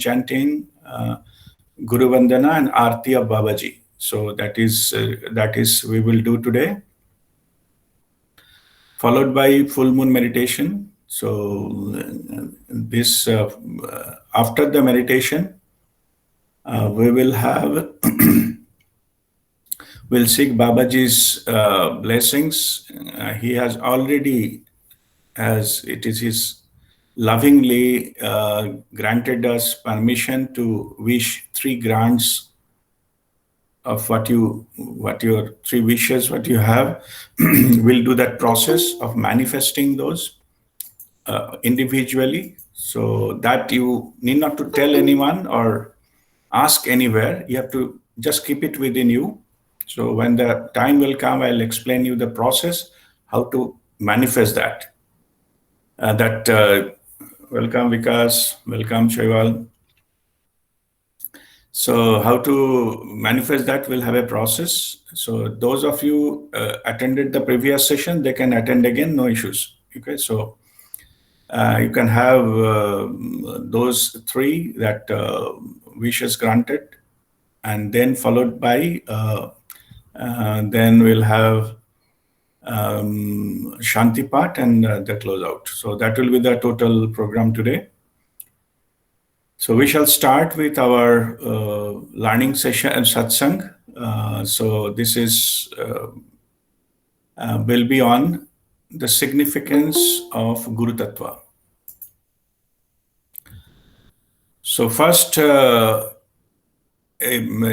chanting Guru Vandana and Aarti of Babaji. So that is we will do today, followed by full moon meditation. So this after the meditation, we will have we'll seek Babaji's blessings. He has already, as it is his lovingly granted us permission to wish 3 grants of what your 3 wishes, what you have. We'll do that process of manifesting those individually, so that you need not to tell anyone or ask anywhere. You have to just keep it within you. So when the time will come, I'll explain you the process, how to manifest that. Welcome Vikas, welcome Shaival. So how to manifest that, we'll have a process. So those of you attended the previous session, they can attend again, no issues. Okay, so you can have those 3 that wishes granted, and then followed by then we'll have Shanti Part and the closeout. So that will be the total program today. So we shall start with our learning session and satsang. So this is will be on the significance of Guru Tattva. So first,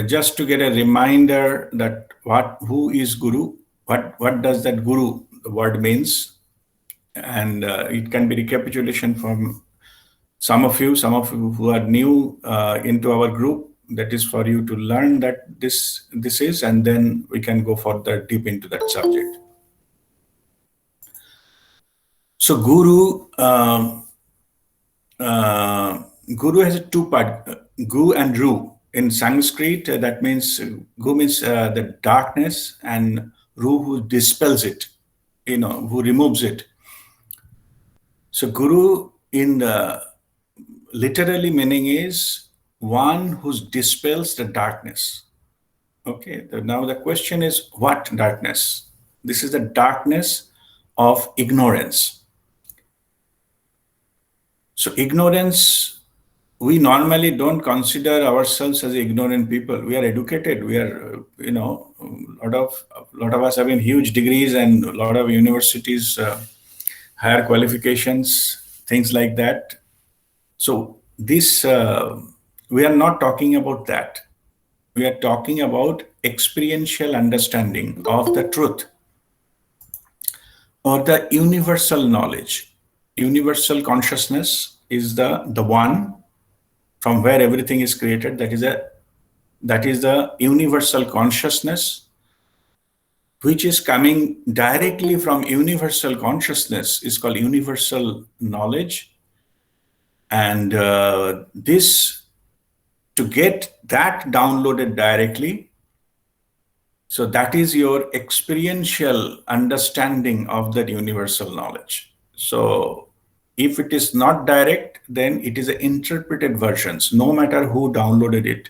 just to get a reminder that who is Guru, what does that Guru, the word means, and it can be recapitulation from some of you who are new into our group. That is for you to learn that this is, and then we can go further deep into that subject. So Guru has a 2 part, Gu and Ru. In Sanskrit, that means Gu means the darkness, and Ru who dispels it, who removes it. So Guru in the literally meaning is one who dispels the darkness. Okay, now the question is, what darkness? This is the darkness of ignorance. So ignorance, we normally don't consider ourselves as ignorant people. We are educated. We are, a lot of us having huge degrees and a lot of universities, higher qualifications, things like that. So this, we are not talking about that. We are talking about experiential understanding of the truth or the universal knowledge. Universal consciousness is the one from where everything is created. That is the universal consciousness, which is coming directly from universal consciousness, is called universal knowledge. And this, to get that downloaded directly, so that is your experiential understanding of that universal knowledge. So if it is not direct, then it is an interpreted versions, no matter who downloaded it.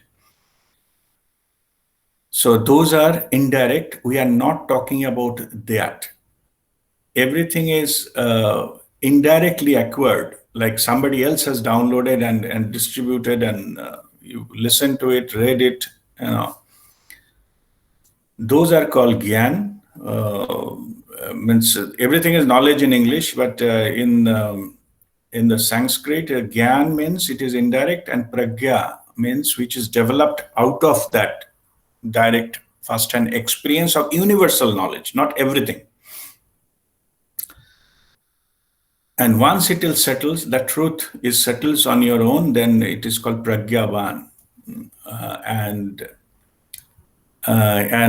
So those are indirect. We are not talking about that. Everything is indirectly acquired, like somebody else has downloaded and distributed, and you listen to it, read it. Those are called gyan. Means everything is knowledge in English, but in the Sanskrit, gyan means it is indirect, and pragya means which is developed out of that direct first-hand experience of universal knowledge, not everything. And once it settles, the truth settles on your own, then it is called pragyavan. And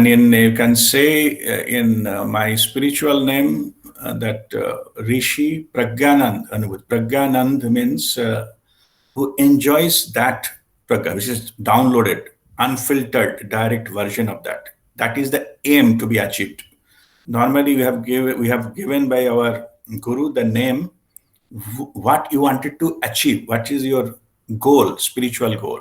you can say in my spiritual name that Rishi Pragyanand. Pragyanand means who enjoys that pragya, which is downloaded, unfiltered, direct version of that. That is the aim to be achieved. Normally, we have given by our Guru the name, what you wanted to achieve, what is your goal, spiritual goal.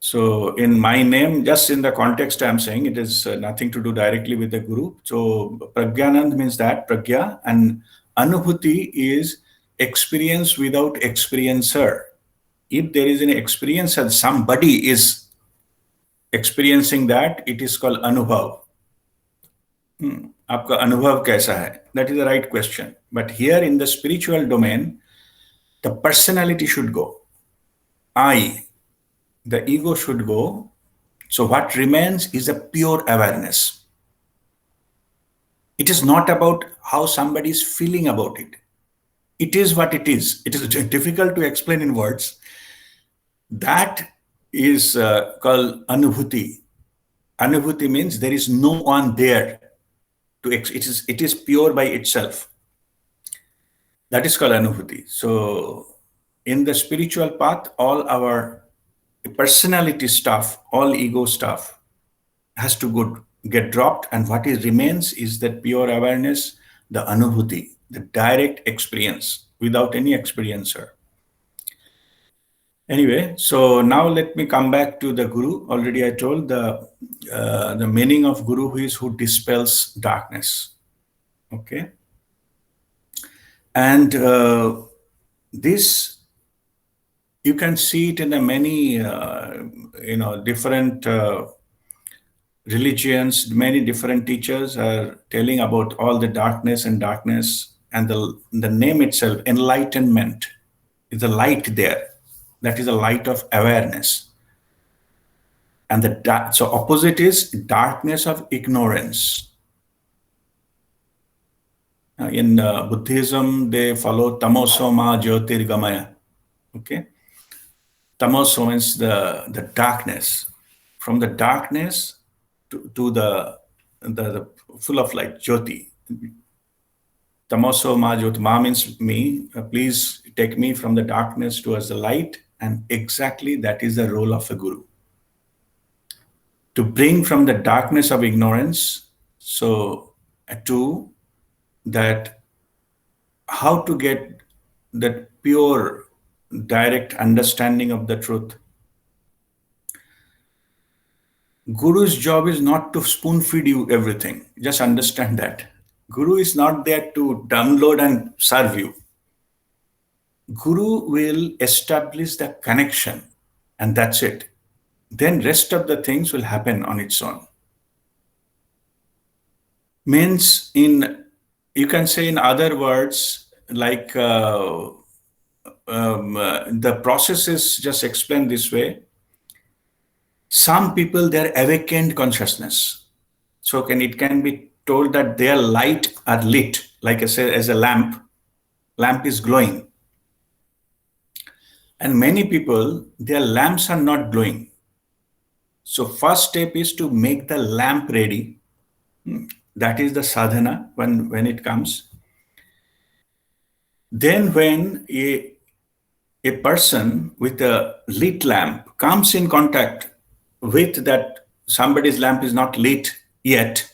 So in my name, just in the context I'm saying, it is nothing to do directly with the guru. So Pragyanand means that, Pragya, and Anubhuti is experience without experiencer. If there is an experience and somebody is experiencing that, it is called Anubhav. आपका अनुभव कैसा है? That is the right question. But here in the spiritual domain, the personality should go. I, the ego should go. So what remains is a pure awareness. It is not about how somebody is feeling about it. It is what it is. It is difficult to explain in words. That is called Anubhuti. Anubhuti means there is no one there. It is pure by itself. That is called Anubhuti. So in the spiritual path, all our personality stuff, all ego stuff has to get dropped, and what remains is that pure awareness, the Anubhuti, the direct experience without any experiencer. Anyway, so now let me come back to the Guru. Already I told the meaning of Guru is who dispels darkness. Okay. And this, you can see it in the many, different religions. Many different teachers are telling about all the darkness, and the name itself, enlightenment, is a light there. That is a light of awareness. And so opposite is darkness of ignorance. In Buddhism, they follow tamoso ma jyotirgamaya. Okay, tamoso means the darkness. From the darkness to the full of light, jyoti. Tamoso ma jyoti. Ma means me. Please take me from the darkness towards the light. And exactly that is the role of a guru. To bring from the darkness of ignorance, so to that, how to get that pure, direct understanding of the truth. Guru's job is not to spoon feed you everything. Just understand that. Guru is not there to download and serve you. Guru will establish the connection, and that's it. Then rest of the things will happen on its own. Means you can say in other words, like the process is just explained this way. Some people, they're awakened consciousness. So it can be told that their light are lit, like I said, as a lamp is glowing. And many people, their lamps are not glowing. So first step is to make the lamp ready. That is the sadhana when it comes. Then when a person with a lit lamp comes in contact with that somebody's lamp is not lit yet,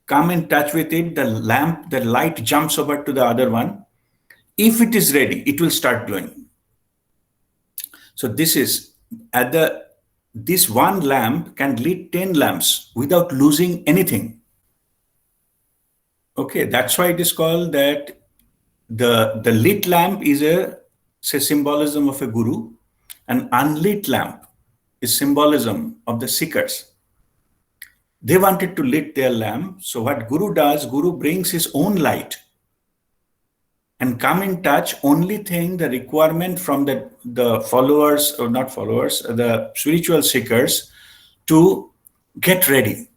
come in touch with it, the light jumps over to the other one. If it is ready, it will start glowing. So this is this one lamp can lit 10 lamps without losing anything. Okay, that's why it is called that the lit lamp is a symbolism of a guru, and unlit lamp is symbolism of the seekers. They wanted to lit their lamp. So what Guru does, Guru brings his own light and come in touch. Only thing, the requirement from the followers, or not followers, the spiritual seekers, to get ready.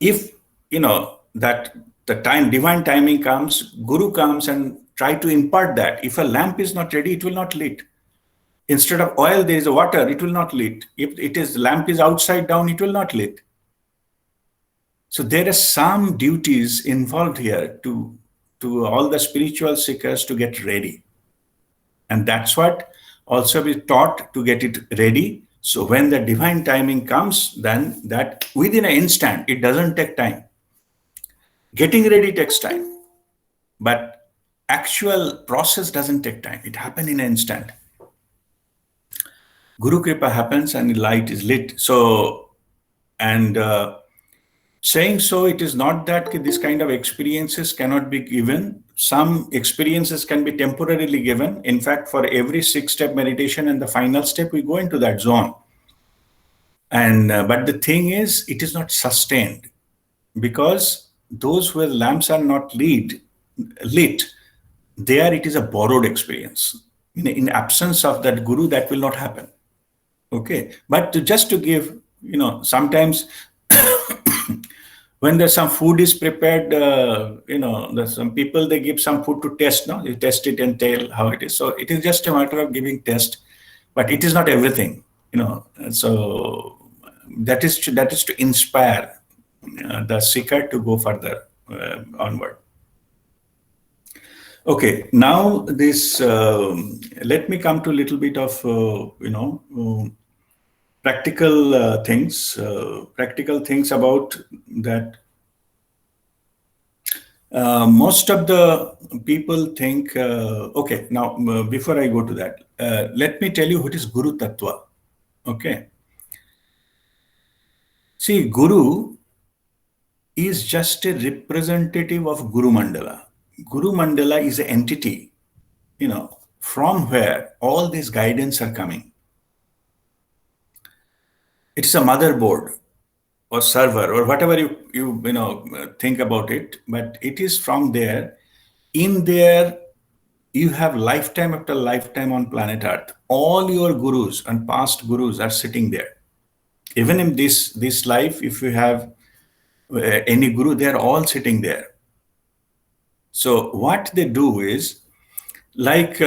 If that the divine timing comes, Guru comes and try to impart that. If a lamp is not ready, it will not lit. Instead of oil, there is water, it will not lit. If lamp is outside down, it will not lit. So there are some duties involved here to all the spiritual seekers to get ready. And that's what also we taught, to get it ready. So when the divine timing comes, then that within an instant, it doesn't take time. Getting ready takes time, but actual process doesn't take time. It happens in an instant. Guru Kripa happens and the light is lit. So, and saying so, it is not that this kind of experiences cannot be given. Some experiences can be temporarily given. In fact, for every 6-step meditation and the final step, we go into that zone. And but the thing is, it is not sustained, because those where lamps are not lit, there it is a borrowed experience. In absence of that guru, that will not happen. Okay, but just to give, sometimes when there's some food is prepared, there's some people, they give some food to test. No, you test it and tell how it is. So it is just a matter of giving test, but it is not everything. So that is to inspire the seeker to go further onward. Okay, now this let me come to a little bit of practical things. Practical things about that. Most of the people think. Okay, now before I go to that, let me tell you what is Guru Tattva. Okay. See, Guru is just a representative of Guru Mandala. Guru Mandala is an entity, from where all these guidance are coming. It's a motherboard or server or whatever you think about it, but it is from there. In there, you have lifetime after lifetime on planet Earth. All your gurus and past gurus are sitting there. Even in this life, if you have any guru, they are all sitting there. So what they do is, like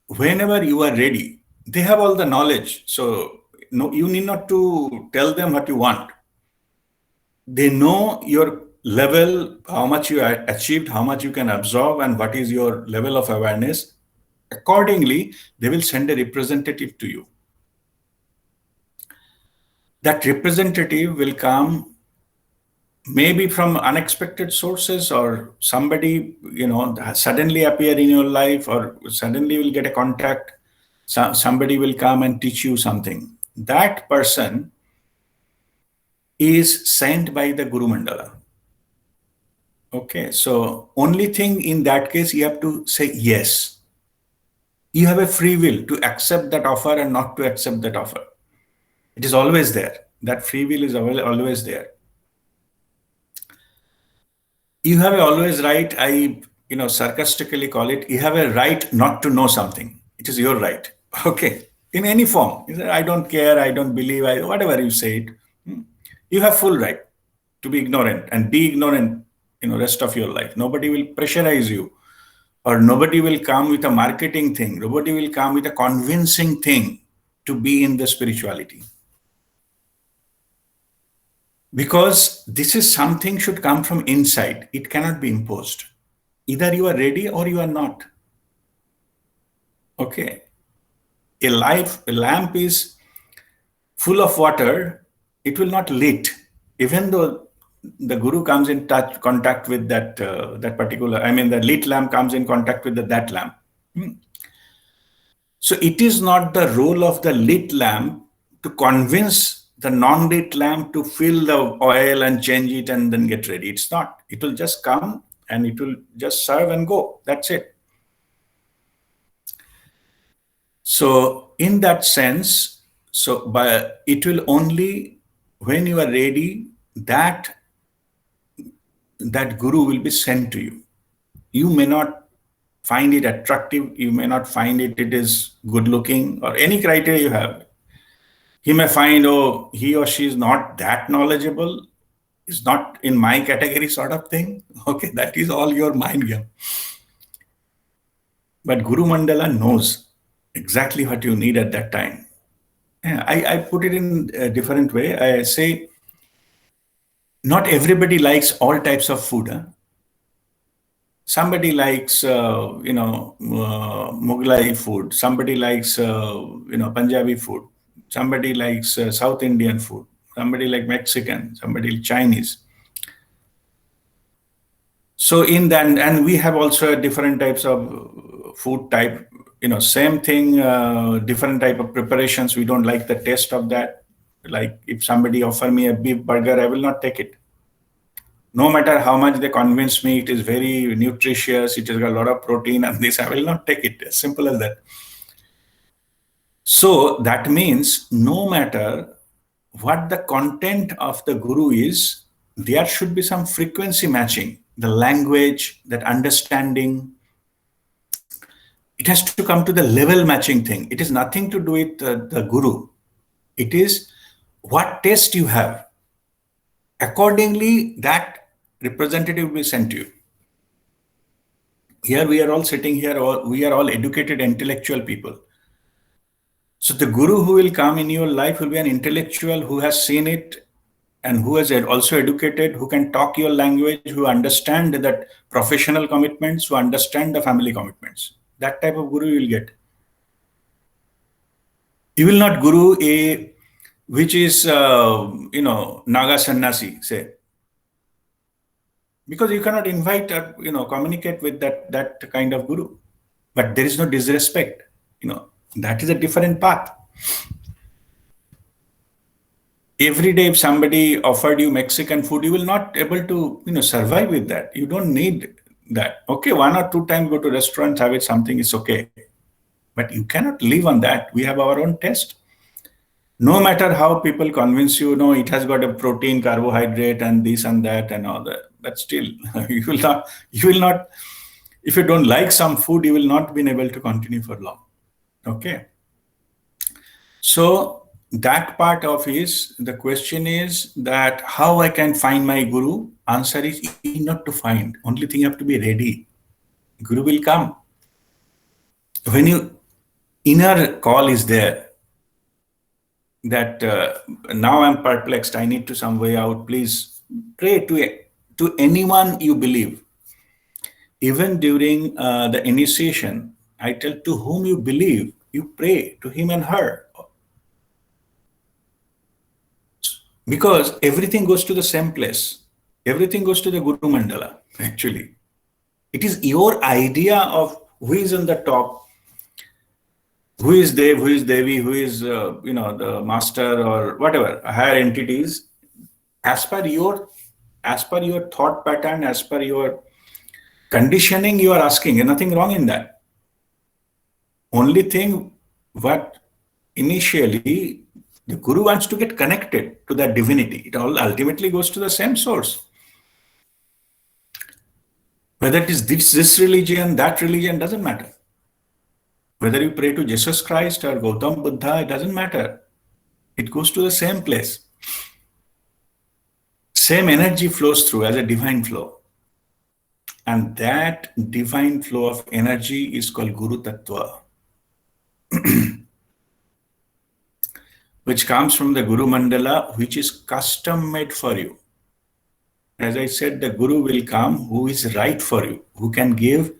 whenever you are ready, they have all the knowledge. So no, you need not to tell them what you want. They know your level, how much you achieved, how much you can absorb, and what is your level of awareness. Accordingly, they will send a representative to you. That representative will come maybe from unexpected sources, or somebody suddenly appear in your life, or suddenly will get a contact. Somebody will come and teach you something. That person is sent by the Guru Mandala. Okay, so only thing in that case, you have to say yes. You have a free will to accept that offer and not to accept that offer. It is always there. That free will is always there. You have always right. I sarcastically call it, you have a right not to know something. It is your right. Okay, in any form. I don't care, I don't believe, whatever you say it. You have full right to be ignorant, and be ignorant rest of your life. Nobody will pressurize you, or nobody will come with a marketing thing. Nobody will come with a convincing thing to be in the spirituality. Because this is something should come from inside. It cannot be imposed. Either you are ready or you are not. Okay. A lamp is full of water, it will not lit. Even though the guru comes in contact with that particular, the lit lamp comes in contact with that lamp. So it is not the role of the lit lamp to convince the non-lit lamp to fill the oil and change it and then get ready. It's not. It will just come and it will just serve and go. That's it. So in that sense, it will only, when you are ready, that guru will be sent to you. You may not find it attractive. You may not find it is good looking, or any criteria you have. He may find, he or she is not that knowledgeable, is not in my category, sort of thing. Okay, that is all your mind game. But Guru Mandala knows exactly what you need at that time. Yeah, I put it in a different way. I say, not everybody likes all types of food. Huh? Somebody likes, Mughlai food. Somebody likes, Punjabi food. Somebody likes South Indian food. Somebody like Mexican. Somebody Chinese. So in that, and we have also different types of food type. same thing, different type of preparations. We don't like the taste of that. Like if somebody offer me a beef burger, I will not take it. No matter how much they convince me it is very nutritious, it has got a lot of protein and this, I will not take it. As simple as that. So that means no matter what the content of the guru is, there should be some frequency matching. The language, that understanding, it has to come to the level matching thing. It is nothing to do with the guru. It is what taste you have. Accordingly, that representative will be sent to you. Here we are all sitting here, we are all educated intellectual people. So the guru who will come in your life will be an intellectual who has seen it and who is also educated, who can talk your language, who understand that professional commitments, who understand the family commitments. That type of guru you will get. You will not guru a which is Naga Sannyasi, say, because you cannot invite or communicate with that kind of guru. But there is no disrespect. That is a different path. Every day, if somebody offered you Mexican food, you will not able to survive with that. You don't need that. Okay, 1 or 2 times go to restaurant, have it, something is okay. But you cannot live on that. We have our own taste. No matter how people convince you, no, it has got a protein, carbohydrate, and this and that and all that. But still, you will not, if you don't like some food, you will not be able to continue for long. Okay. So that part of the question is that how I can find my guru? Answer is easy not to find. Only thing you have to be ready. Guru will come. When your inner call is there, that now I'm perplexed, I need to some way out, please pray to anyone you believe. Even during the initiation, I tell to whom you believe, you pray to him and her. Because everything goes to the same place. Everything goes to the Guru Mandala, actually. It is your idea of who is on the top, who is Dev, who is Devi, who is, the master or whatever, higher entities. As per your thought pattern, as per your conditioning, you are asking, and nothing wrong in that. Only thing, what initially the guru wants to get connected to that divinity. It all ultimately goes to the same source. Whether it is this religion, that religion, doesn't matter. Whether you pray to Jesus Christ or Gautam Buddha, it doesn't matter. It goes to the same place. Same energy flows through as a divine flow. And that divine flow of energy is called Guru Tattva, which comes from the Guru Mandala, which is custom made for you. As I said, the Guru will come who is right for you, who can give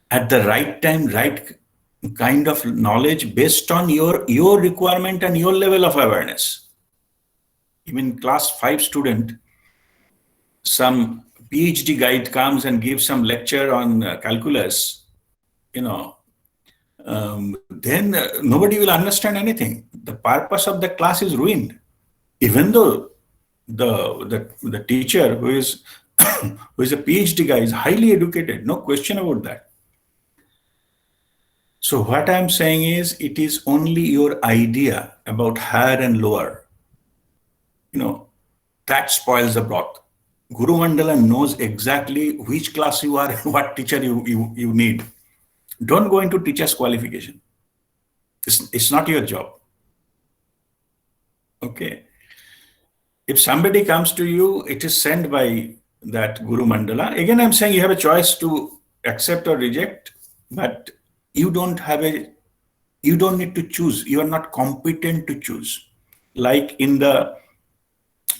at the right time, right kind of knowledge based on your requirement and your level of awareness. Even class 5 student, some PhD guide comes and gives some lecture on calculus, then nobody will understand anything. The purpose of the class is ruined. Even though the teacher who is who is a PhD guy is highly educated, no question about that. So what I'm saying is, it is only your idea about higher and lower, that spoils the broth. Guru Mandala knows exactly which class you are, what teacher you need. Don't go into teacher's qualification. It's not your job. Okay. If somebody comes to you, it is sent by that Guru Mandala. Again, I'm saying you have a choice to accept or reject, but you don't need to choose. You are not competent to choose. Like in the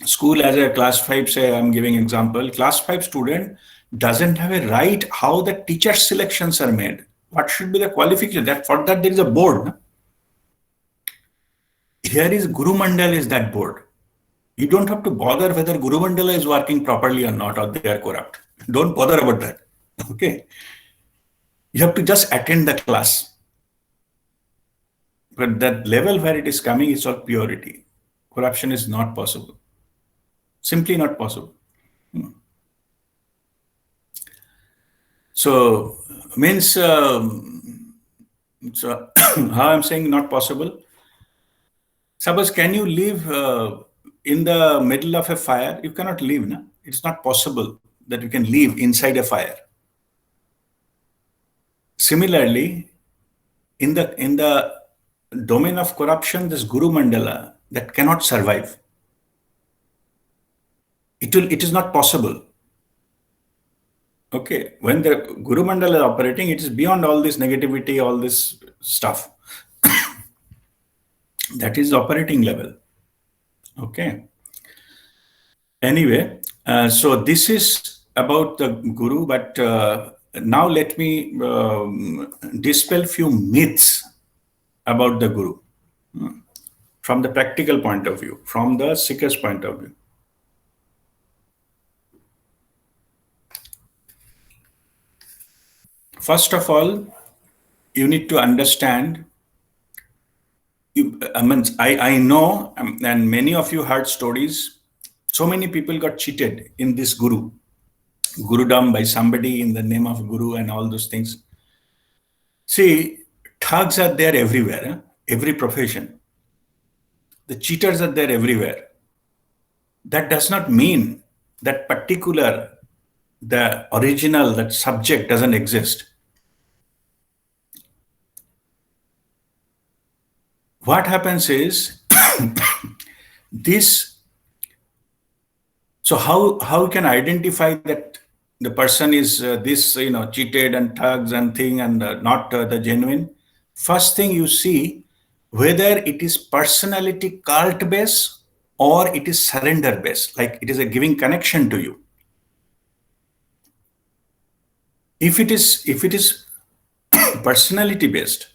school, as a class 5, say, I'm giving example, class 5 student doesn't have a right how the teacher selections are made. What should be the qualification? For that there is a board. Here is Guru Mandala is that board. You don't have to bother whether Guru Mandala is working properly or not, or they are corrupt. Don't bother about that. Okay. You have to just attend the class. But that level where it is coming is all purity. Corruption is not possible. Simply not possible. So, means, so how I'm saying not possible? Suppose, can you live in the middle of a fire? You cannot live, no? It's not possible that you can live inside a fire. Similarly, in the domain of corruption, this Guru Mandala that cannot survive. It is not possible. Okay, when the Guru Mandala is operating, it is beyond all this negativity, all this stuff. That is operating level. Okay. Anyway, so this is about the Guru, but now let me dispel few myths about the Guru from the practical point of view, from the seeker's point of view. First of all, you need to understand. I know, and many of you heard stories. So many people got cheated in this Gurudom by somebody in the name of Guru and all those things. See, thugs are there everywhere, every profession. The cheaters are there everywhere. That does not mean that the original, that subject doesn't exist. What happens is this. So how can I identify that the person is this, cheated and thugs and thing and not the genuine? First thing you see whether it is personality cult based or it is surrender based, like it is a giving connection to you. If it is personality based,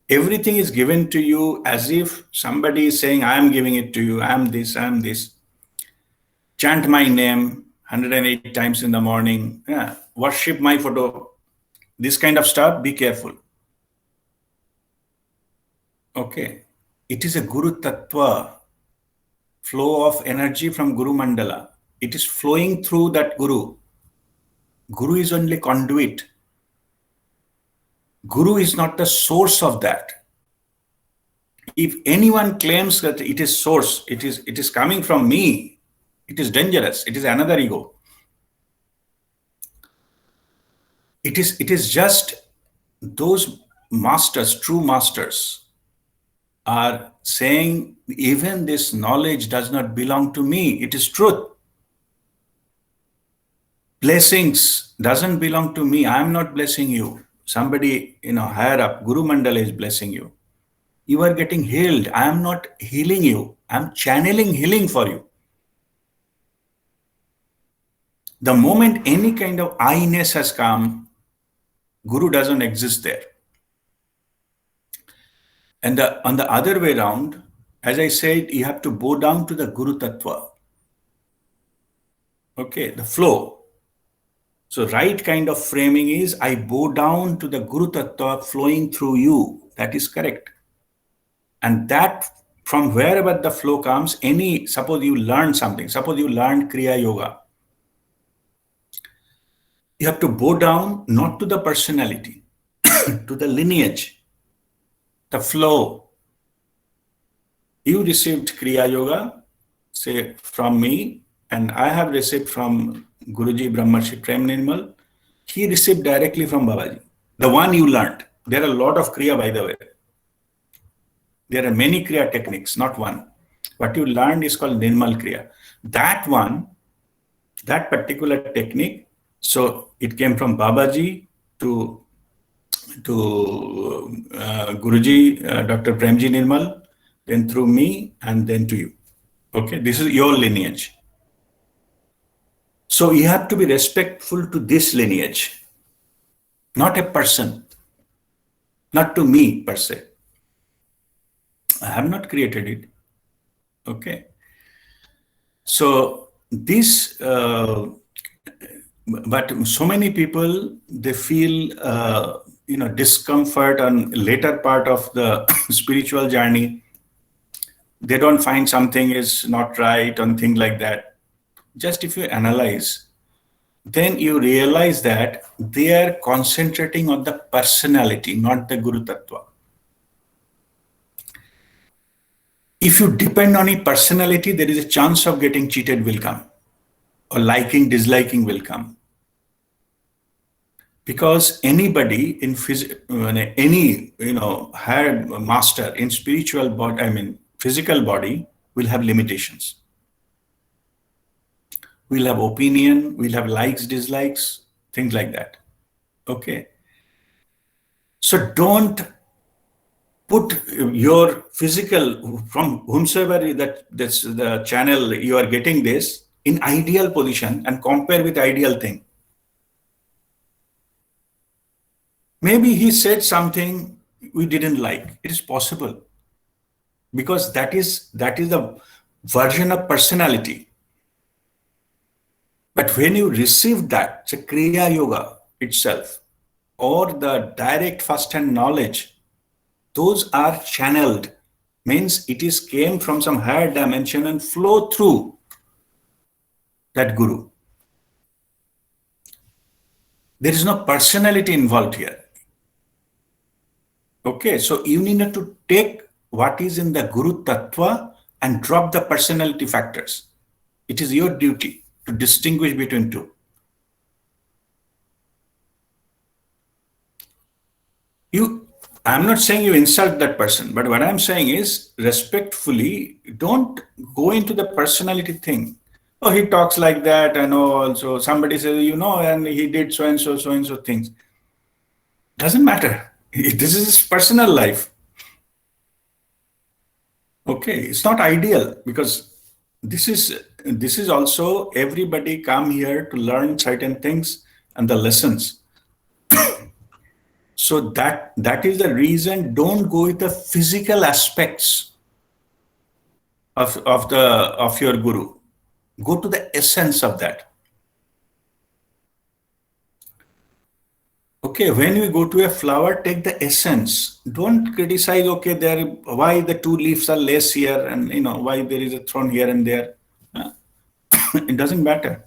everything is given to you as if somebody is saying, I am giving it to you, I am this, chant my name 108 times in the morning, worship my photo, this kind of stuff, be careful. Okay. It is a Guru Tattva, flow of energy from Guru Mandala. It is flowing through that Guru. Guru is only conduit. Guru is not the source of that. If anyone claims that it is source, it is coming from me, it is dangerous. It is another ego. It is just those masters, true masters, are saying, even this knowledge does not belong to me. It is truth. Blessings doesn't belong to me. I am not blessing you. Somebody, higher up, Guru Mandala is blessing you. You are getting healed. I am not healing you. I am channeling healing for you. The moment any kind of I-ness has come, Guru doesn't exist there. And on the other way around, as I said, you have to bow down to the Guru Tattva. Okay, the flow. So right kind of framing is, I bow down to the Guru Tattva flowing through you. That is correct. And that, from wherever the flow comes, suppose you learn something, suppose you learned Kriya Yoga. You have to bow down not to the personality, to the lineage, the flow. You received Kriya Yoga, say, from me, and I have received from Guruji Brahmarshi Prem Nirmal. He received directly from Babaji. The one you learned. There are a lot of Kriya, by the way. There are many Kriya techniques, not one. What you learned is called Nirmal Kriya. That one, that particular technique, so it came from Babaji to Guruji, Dr. Premji Nirmal, then through me, and then to you. Okay, this is your lineage. So you have to be respectful to this lineage, not a person, not to me per se. I have not created it. Okay. So this, but so many people, they feel discomfort on later part of the spiritual journey, they don't find something is not right and things like that. Just if you analyze, then you realize that they are concentrating on the personality, not the Guru Tattva. If you depend on a personality, there is a chance of getting cheated will come, or liking, disliking will come. Because anybody in any higher master in spiritual body, physical body, will have limitations. We'll have opinion, we'll have likes, dislikes, things like that. Okay. So don't put your physical, from whomsoever that's the channel you are getting this, in ideal position and compare with ideal thing. Maybe he said something we didn't like. It is possible. Because that is the version of personality. But when you receive that, the Kriya Yoga itself, or the direct first-hand knowledge, those are channeled. Means it is came from some higher dimension and flow through that Guru. There is no personality involved here. Okay, so you need to take what is in the Guru Tattva and drop the personality factors. It is your duty to distinguish between two. I'm not saying you insult that person, but what I'm saying is respectfully, don't go into the personality thing. Oh, he talks like that, and also somebody says, and he did so and so things. Doesn't matter. This is his personal life. Okay, it's not ideal, because this is also everybody come here to learn certain things and the lessons. So that is the reason. Don't go with the physical aspects of your Guru. Go to the essence of that. Okay, when we go to a flower, take the essence. Don't criticize, okay, why the two leaves are less here, and why there is a thorn here and there. It doesn't matter.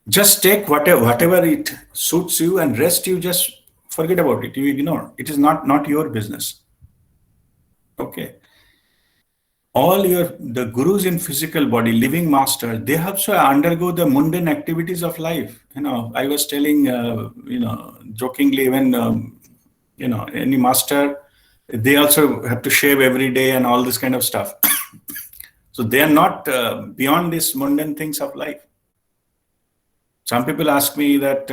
Just take whatever it suits you, and rest you just forget about it. You ignore. It is not your business. Okay. All the gurus in physical body, living master, they also undergo the mundane activities of life. I was telling, jokingly, when, any master, they also have to shave every day and all this kind of stuff. So they are not beyond these mundane things of life. Some people ask me that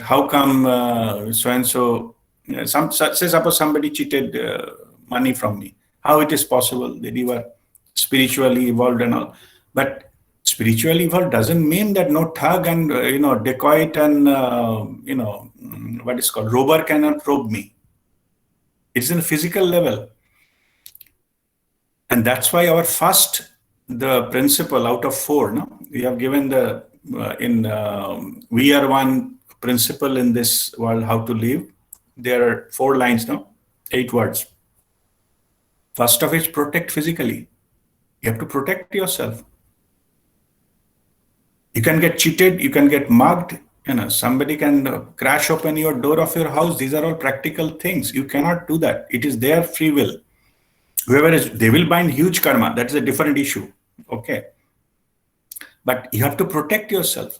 how come so-and-so, say suppose somebody cheated money from me. How it is possible that you are spiritually evolved and all. But spiritually evolved doesn't mean that no thug and, dacoit and, what is called, robber cannot probe me. It's in a physical level. And that's why our first, the principle out of 4, no? We have given we are one principle in this world, how to live. There are 4 lines, no? 8 words. First of which, protect physically. You have to protect yourself. You can get cheated, you can get mugged, somebody can crash open your door of your house. These are all practical things. You cannot do that. It is their free will. They will bind huge karma. That is a different issue. Okay. But you have to protect yourself.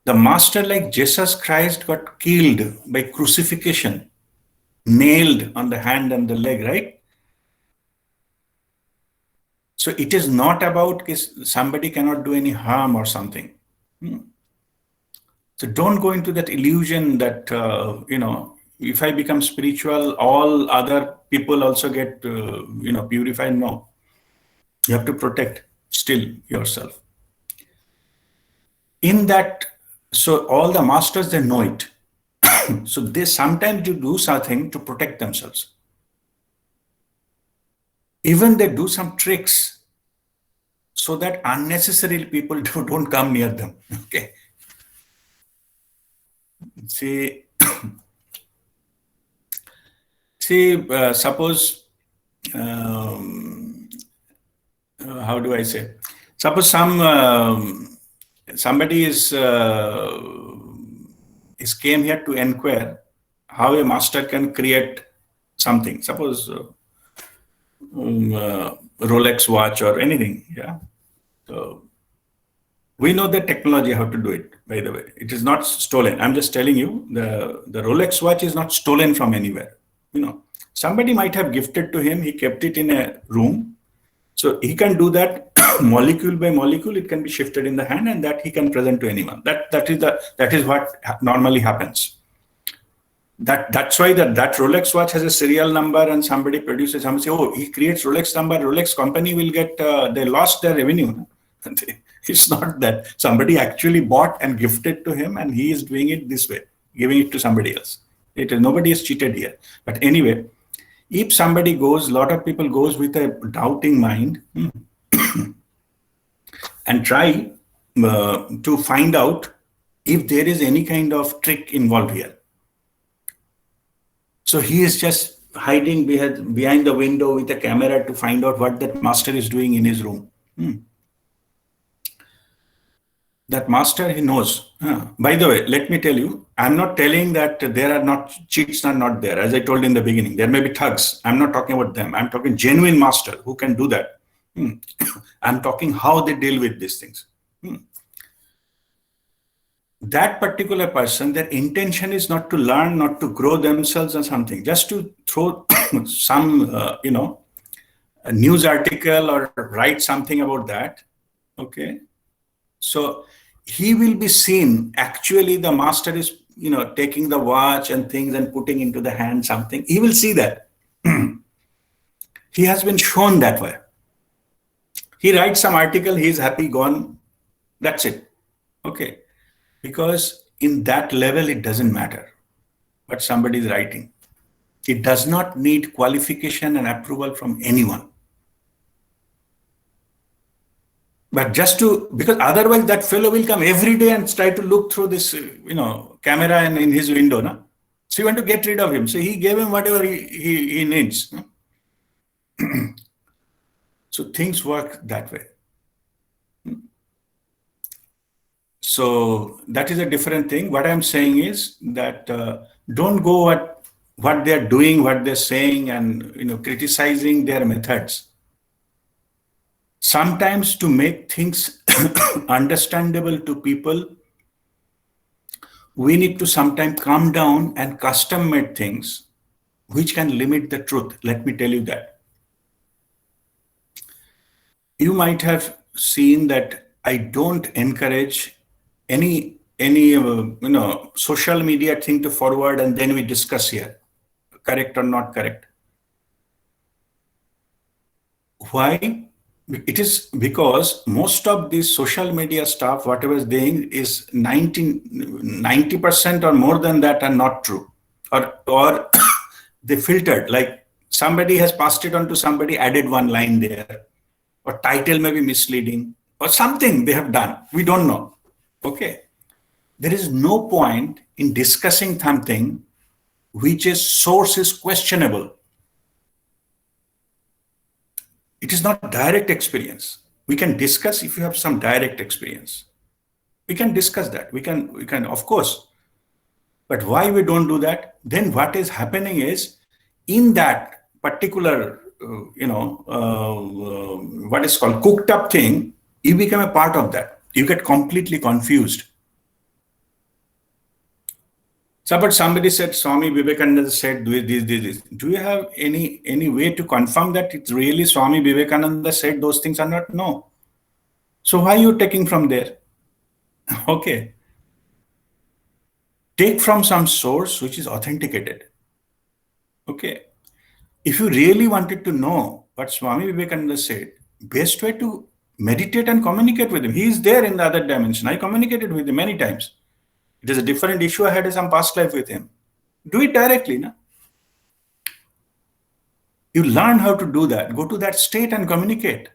The master like Jesus Christ got killed by crucifixion, nailed on the hand and the leg, right? So it is not about somebody cannot do any harm or something. So don't go into that illusion that, if I become spiritual, all other people also get, purified. No. You have to protect still yourself. In that, so all the masters, they know it. So they sometimes do something to protect themselves. Even they do some tricks so that unnecessary people don't come near them. Okay. See, suppose, how do I say? Suppose somebody is came here to inquire how a master can create something. Suppose Rolex watch or anything. Yeah. So we know the technology how to do it. By the way, it is not stolen. I'm just telling you, the Rolex watch is not stolen from anywhere. Somebody might have gifted to him. He kept it in a room, so he can do that molecule by molecule. It can be shifted in the hand, and that he can present to anyone. That is what normally happens. That's why that Rolex watch has a serial number, and somebody produces. Somebody say, "Oh, he creates Rolex number. Rolex company will get they lost their revenue." It's not that. Somebody actually bought and gifted to him, and he is doing it this way, giving it to somebody else. Nobody is cheated here. But anyway, if somebody goes, a lot of people goes with a doubting mind and try to find out if there is any kind of trick involved here. So he is just hiding behind the window with a camera to find out what that master is doing in his room. That master, he knows. By the way, let me tell you, I'm not telling that cheats are not there. As I told in the beginning, there may be thugs. I'm not talking about them. I'm talking genuine master who can do that. I'm talking how they deal with these things. That particular person, their intention is not to learn, not to grow themselves or something, just to throw some, a news article or write something about that. Okay. So he will be seen. Actually, the master is, taking the watch and things and putting into the hand something. He will see that. He has been shown that way. He writes some article. He's happy, gone. That's it. Okay. Because in that level, it doesn't matter what somebody is writing. It does not need qualification and approval from anyone. But because otherwise that fellow will come every day and try to look through this, camera and in his window. No? So you want to get rid of him. So he gave him whatever he needs. No? So things work that way. So that is a different thing. What I'm saying is that don't go at what they're doing, what they're saying, and criticizing their methods. Sometimes to make things understandable to people, we need to sometimes calm down and custom made things which can limit the truth. Let me tell you that. You might have seen that I don't encourage any social media thing to forward and then we discuss here, correct or not correct. Why? It is because most of this social media stuff, whatever is doing, is 90% or more than that are not true, or they filtered. Like somebody has passed it on to somebody, added one line there, or title may be misleading, or something they have done. We don't know. Okay, there is no point in discussing something which is source is questionable. It is not direct experience. We can discuss if you have some direct experience. We can discuss that. We can, of course. But why we don't do that? Then what is happening is, in that particular, what is called cooked up thing, you become a part of that. You get completely confused. But somebody said, Swami Vivekananda said this. Do you have any way to confirm that it's really Swami Vivekananda said those things or not? No. So why are you taking from there? Okay. Take from some source which is authenticated. Okay. If you really wanted to know what Swami Vivekananda said, best way to meditate and communicate with him. He is there in the other dimension. I communicated with him many times. It is a different issue. I had some past life with him. Do it directly. No? You learn how to do that. Go to that state and communicate.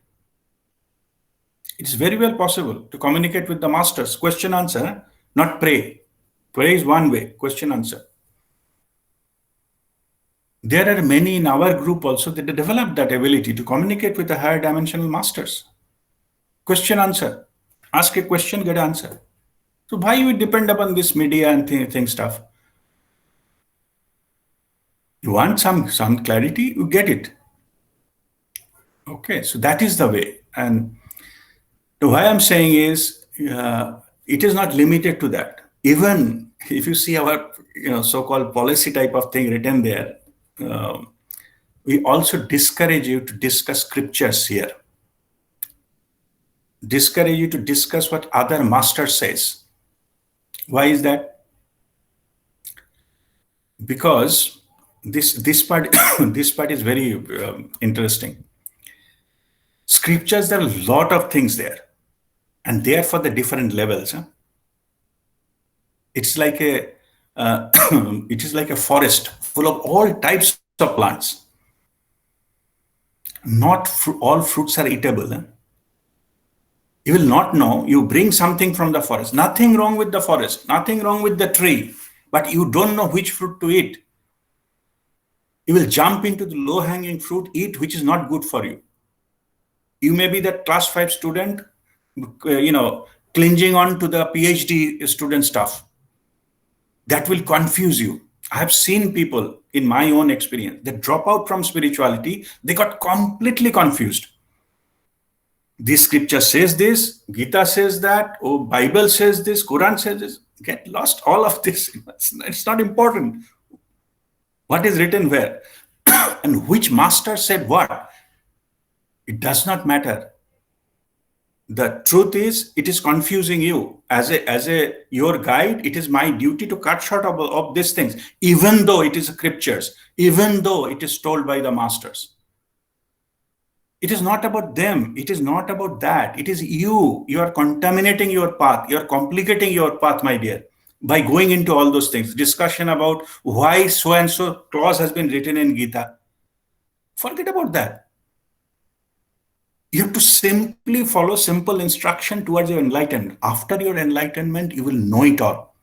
It's very well possible to communicate with the masters. Question answer, not pray. Pray is one way, question answer. There are many in our group also that develop that ability to communicate with the higher dimensional masters. Question answer. Ask a question, get answer. So why you depend upon this media and thing stuff? You want some clarity, you get it. Okay, so that is the way. And why I'm saying is, it is not limited to that. Even if you see our so-called policy type of thing written there, we also discourage you to discuss scriptures here. Discourage you to discuss what other master says. Why is that? Because this part this part is very interesting. Scriptures, there are a lot of things there, and they are for the different levels. It's like a it is like a forest full of all types of plants. Not all fruits are eatable. You will not know. You bring something from the forest. Nothing wrong with the forest. Nothing wrong with the tree. But you don't know which fruit to eat. You will jump into the low-hanging fruit, eat which is not good for you. You may be that class 5 student, clinging on to the PhD student stuff. That will confuse you. I have seen people in my own experience that drop out from spirituality. They got completely confused. This scripture says this, Gita says that, oh, Bible says this, Quran says this. Get lost all of this. It's not important. What is written where? And which master said what? It does not matter. The truth is, it is confusing you. As your guide, it is my duty to cut short of these things, even though it is scriptures, even though it is told by the masters. It is not about them. It is not about that. It is you. You are contaminating your path. You are complicating your path, my dear, by going into all those things. Discussion about why so-and-so clause has been written in Gita. Forget about that. You have to simply follow simple instruction towards your enlightenment. After your enlightenment, you will know it all.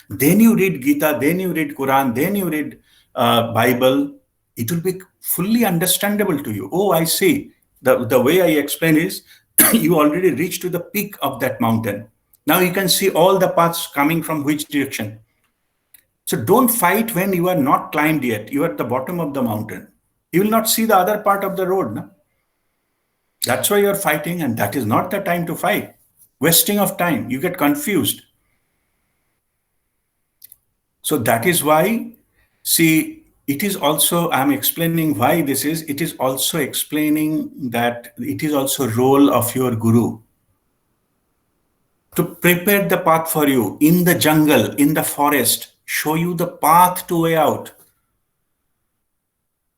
Then you read Gita, then you read Quran, then you read Bible. It will be fully understandable to you. Oh, I see. The way I explain is, you already reached to the peak of that mountain. Now you can see all the paths coming from which direction. So don't fight when you are not climbed yet. You are at the bottom of the mountain. You will not see the other part of the road. No? That's why you're fighting, and that is not the time to fight. Wasting of time. You get confused. So that is why, see, it is also, I'm explaining why this is, it is also explaining that it is also role of your guru to prepare the path for you in the jungle, in the forest, show you the path to way out.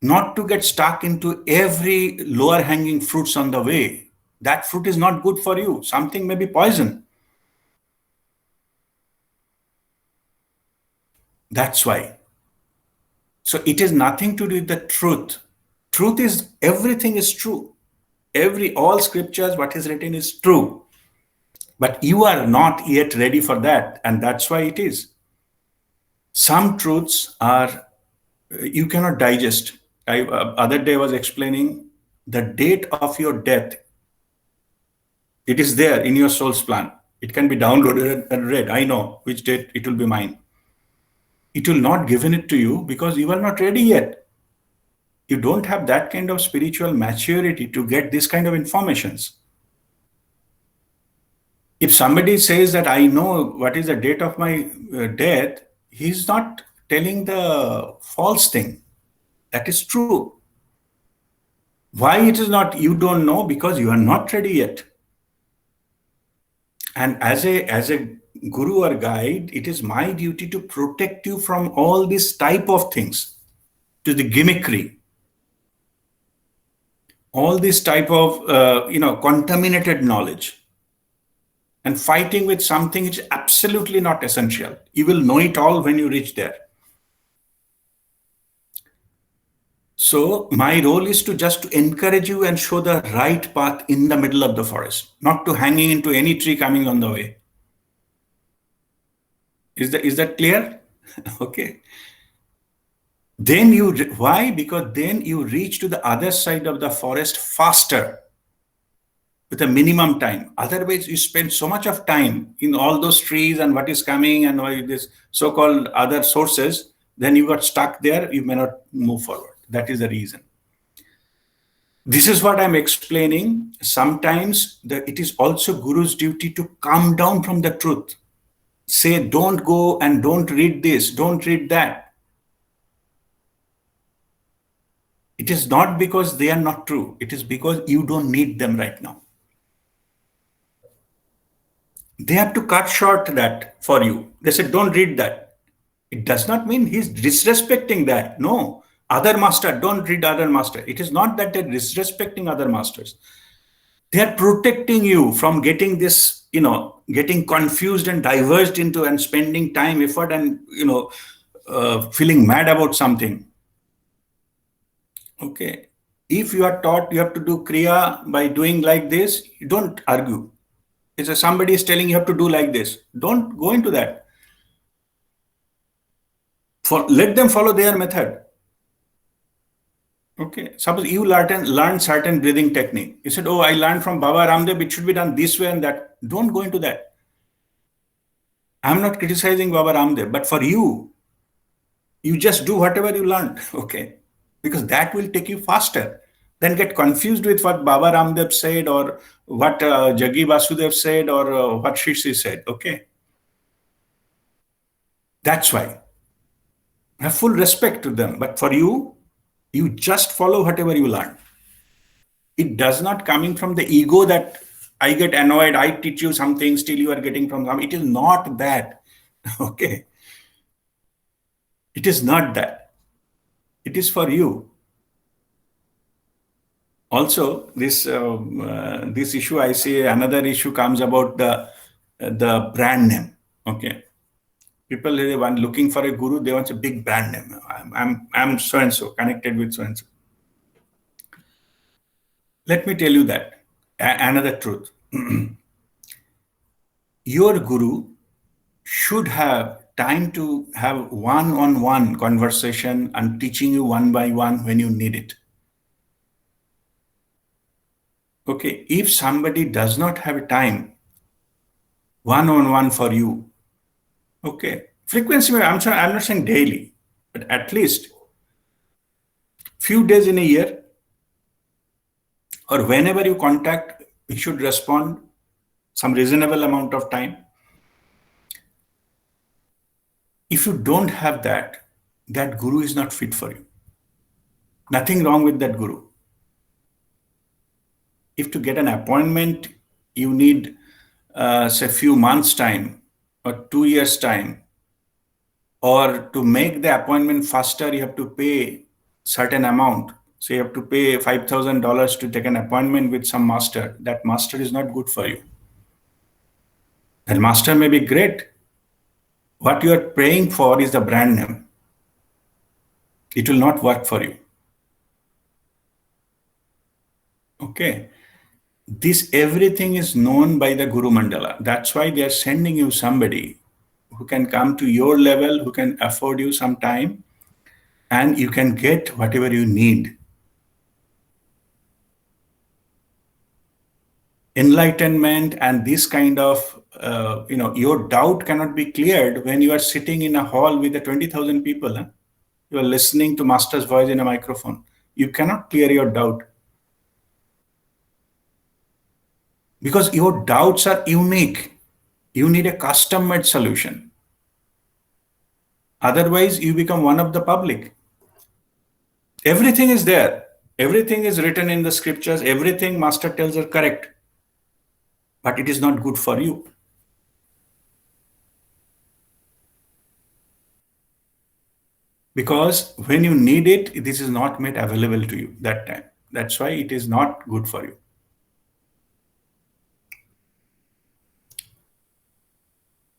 Not to get stuck into every lower hanging fruits on the way. That fruit is not good for you. Something may be poison. That's why. So it is nothing to do with the truth. Truth is, everything is true. All scriptures, what is written is true. But you are not yet ready for that. And that's why it is. Some truths are, you cannot digest. Other day I was explaining the date of your death. It is there in your soul's plan. It can be downloaded and read. I know which date it will be mine. It will not given it to you because you are not ready yet. You don't have that kind of spiritual maturity to get this kind of informations. If somebody says that I know what is the date of my death, he's not telling the false thing. That is true. Why it is not, you don't know, because you are not ready yet. And as a guru or guide, it is my duty to protect you from all these type of things, to the gimmickry, all this type of contaminated knowledge, and fighting with something which is absolutely not essential. You will know it all when you reach there. So my role is to just to encourage you and show the right path in the middle of the forest, not to hanging into any tree coming on the way. Is that clear? Okay. Then why? Because then you reach to the other side of the forest faster with a minimum time. Otherwise, you spend so much of time in all those trees and what is coming and all this so-called other sources, then you got stuck there, you may not move forward. That is the reason. This is what I'm explaining. Sometimes it is also Guru's duty to come down from the truth. Say, don't go and don't read this, don't read that. It is not because they are not true. It is because you don't need them right now. They have to cut short that for you. They said, don't read that. It does not mean he's disrespecting that. No. Other master, don't read other master. It is not that they're disrespecting other masters. They are protecting you from getting this, getting confused and diverged into and spending time, effort, and, feeling mad about something. Okay. If you are taught you have to do Kriya by doing like this, you don't argue. It's somebody is telling you have to do like this. Don't go into that. Let them follow their method. Okay. Suppose you learn certain breathing technique. You said, oh, I learned from Baba Ramdev, it should be done this way and that. Don't go into that. I'm not criticizing Baba Ramdev, but for you just do whatever you learned. Okay. Because that will take you faster. Then get confused with what Baba Ramdev said or what Jaggi Vasudev said or what Shishi said. Okay. That's why. I have full respect to them. But for you just follow whatever you learn. It does not coming from the ego that I get annoyed, I teach you something, still you are getting from them. It is not that. Okay. It is not that. It is for you. Also, this issue, I see another issue comes about the brand name. Okay. People, they want looking for a guru, they want a big brand name. I'm so and so, connected with so and so. Let me tell you that another truth. Your guru should have time to have one-on-one conversation and teaching you one by one when you need it. Okay, if somebody does not have time one-on-one for you, okay, frequency, I'm not saying daily, but at least few days in a year, or whenever you contact, you should respond some reasonable amount of time. If you don't have that guru is not fit for you. Nothing wrong with that guru. If to get an appointment, you need, say, few months' time or 2 years' time, or to make the appointment faster, you have to pay certain amount. So you have to pay $5,000 to take an appointment with some master. That master is not good for you. That master may be great. What you are praying for is the brand name. It will not work for you. Okay. This everything is known by the Guru Mandala. That's why they are sending you somebody who can come to your level, who can afford you some time, and you can get whatever you need. Enlightenment and this kind of, your doubt cannot be cleared when you are sitting in a hall with 20,000 people. Huh? You are listening to Master's voice in a microphone. You cannot clear your doubt. Because your doubts are unique. You need a custom-made solution. Otherwise, you become one of the public. Everything is there. Everything is written in the scriptures. Everything Master tells are correct. But it is not good for you. Because when you need it, this is not made available to you that time. That's why it is not good for you.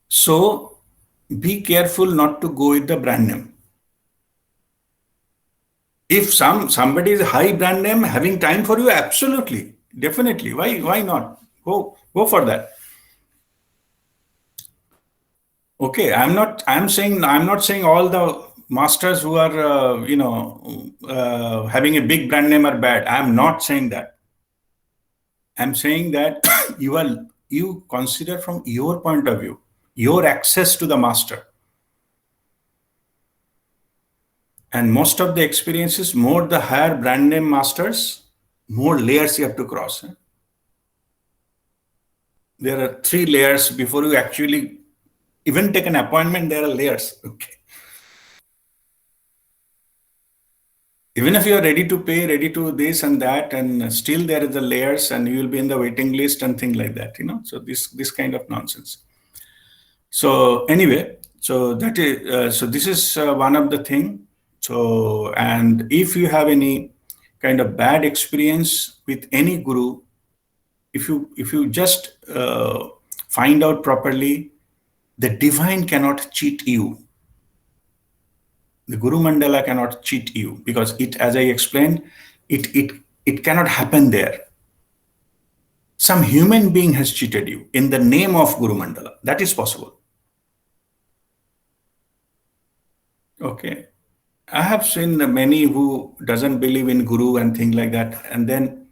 So be careful not to go with the brand name. If somebody is high brand name having time for you, absolutely, definitely. Why not? Go for that. Okay, I'm not saying all the masters who are having a big brand name are bad. I'm not saying that. I'm saying that you consider from your point of view, your access to the master. And most of the experiences, more the higher brand name masters, more layers you have to cross. There are 3 layers before you actually even take an appointment. There are layers. Okay. Even if you are ready to pay, ready to this and that, and still there is the layers, and you will be in the waiting list and things like that. So this kind of nonsense. So anyway, so that is so this is one of the thing. So, and if you have any kind of bad experience with any guru, if you just find out properly, the divine cannot cheat you. The Guru Mandala cannot cheat you, because it, as I explained, it cannot happen there. Some human being has cheated you in the name of Guru Mandala. That is possible. Okay. I have seen many who doesn't believe in Guru and things like that. And then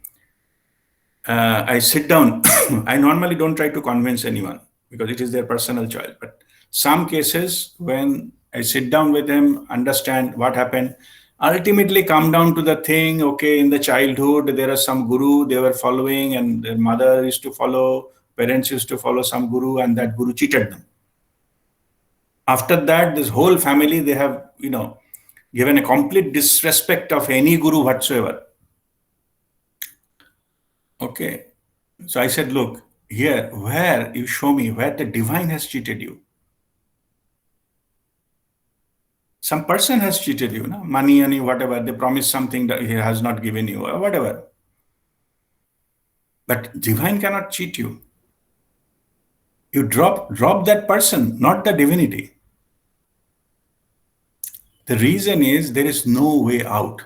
I sit down. I normally don't try to convince anyone because it is their personal choice. But some cases when I sit down with them, understand what happened, ultimately come down to the thing, okay, in the childhood, there are some guru they were following, and their mother used to follow, parents used to follow some guru, and that guru cheated them. After that, this whole family, they have, given a complete disrespect of any guru whatsoever. Okay. So I said, look, here, where you show me where the divine has cheated you. Some person has cheated you, no? Money, whatever. They promise something that he has not given you, or whatever. But divine cannot cheat you. You drop that person, not the divinity. The reason is there is no way out.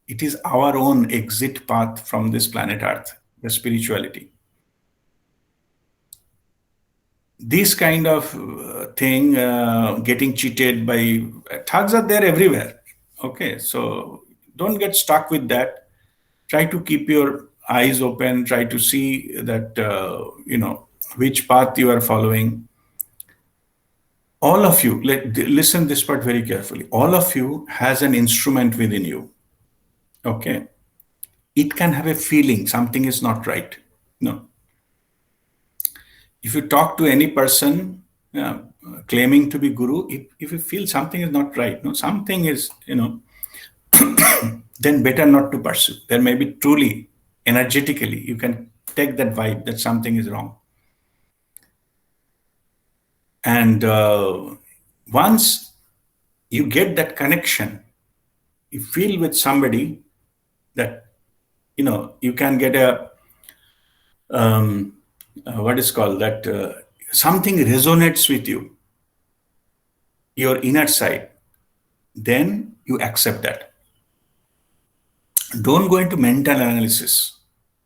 It is our own exit path from this planet Earth, the spirituality. This kind of thing, getting cheated by thugs, are there everywhere. Okay, so don't get stuck with that. Try to keep your eyes open. Try to see that, which path you are following. All of you, listen this part very carefully. All of you has an instrument within you. Okay. It can have a feeling something is not right. No. If you talk to any person claiming to be guru, if you feel something is not right, no, something is, then better not to pursue. There may be truly, energetically, you can take that vibe that something is wrong. And once you get that connection, you feel with somebody that, you can get a, what is called that, something resonates with you, your inner side, then you accept that. Don't go into mental analysis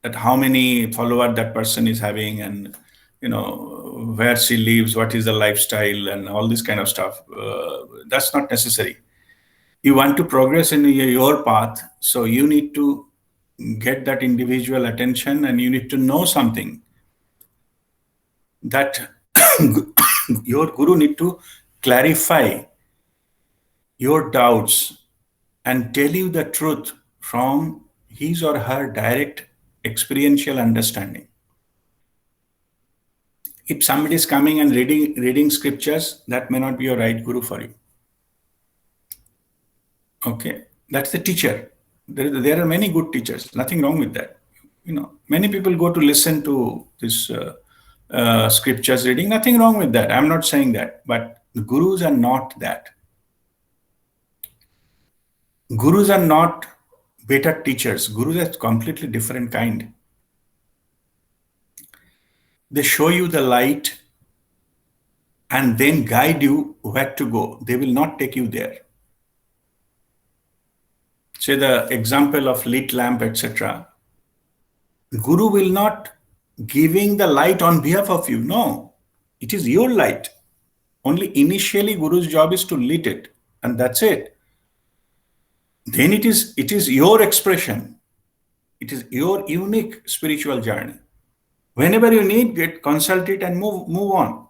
that how many followers that person is having, and where she lives, what is the lifestyle, and all this kind of stuff. That's not necessary. You want to progress in your path, so you need to get that individual attention, and you need to know something that your guru need to clarify your doubts and tell you the truth from his or her direct experiential understanding. If somebody is coming and reading scriptures, that may not be your right guru for you. Okay, that's the teacher. There are many good teachers. Nothing wrong with that. Many people go to listen to this scriptures reading. Nothing wrong with that. I'm not saying that, but the gurus are not that. Gurus are not better teachers. Gurus are completely different kind. They show you the light and then guide you where to go. They will not take you there. say the example of lit lamp, etc. Guru will not giving the light on behalf of you. No, it is your light. Only initially Guru's job is to lit it, and that's it. Then it is your expression. It is your unique spiritual journey. Whenever you need, consult it and move on.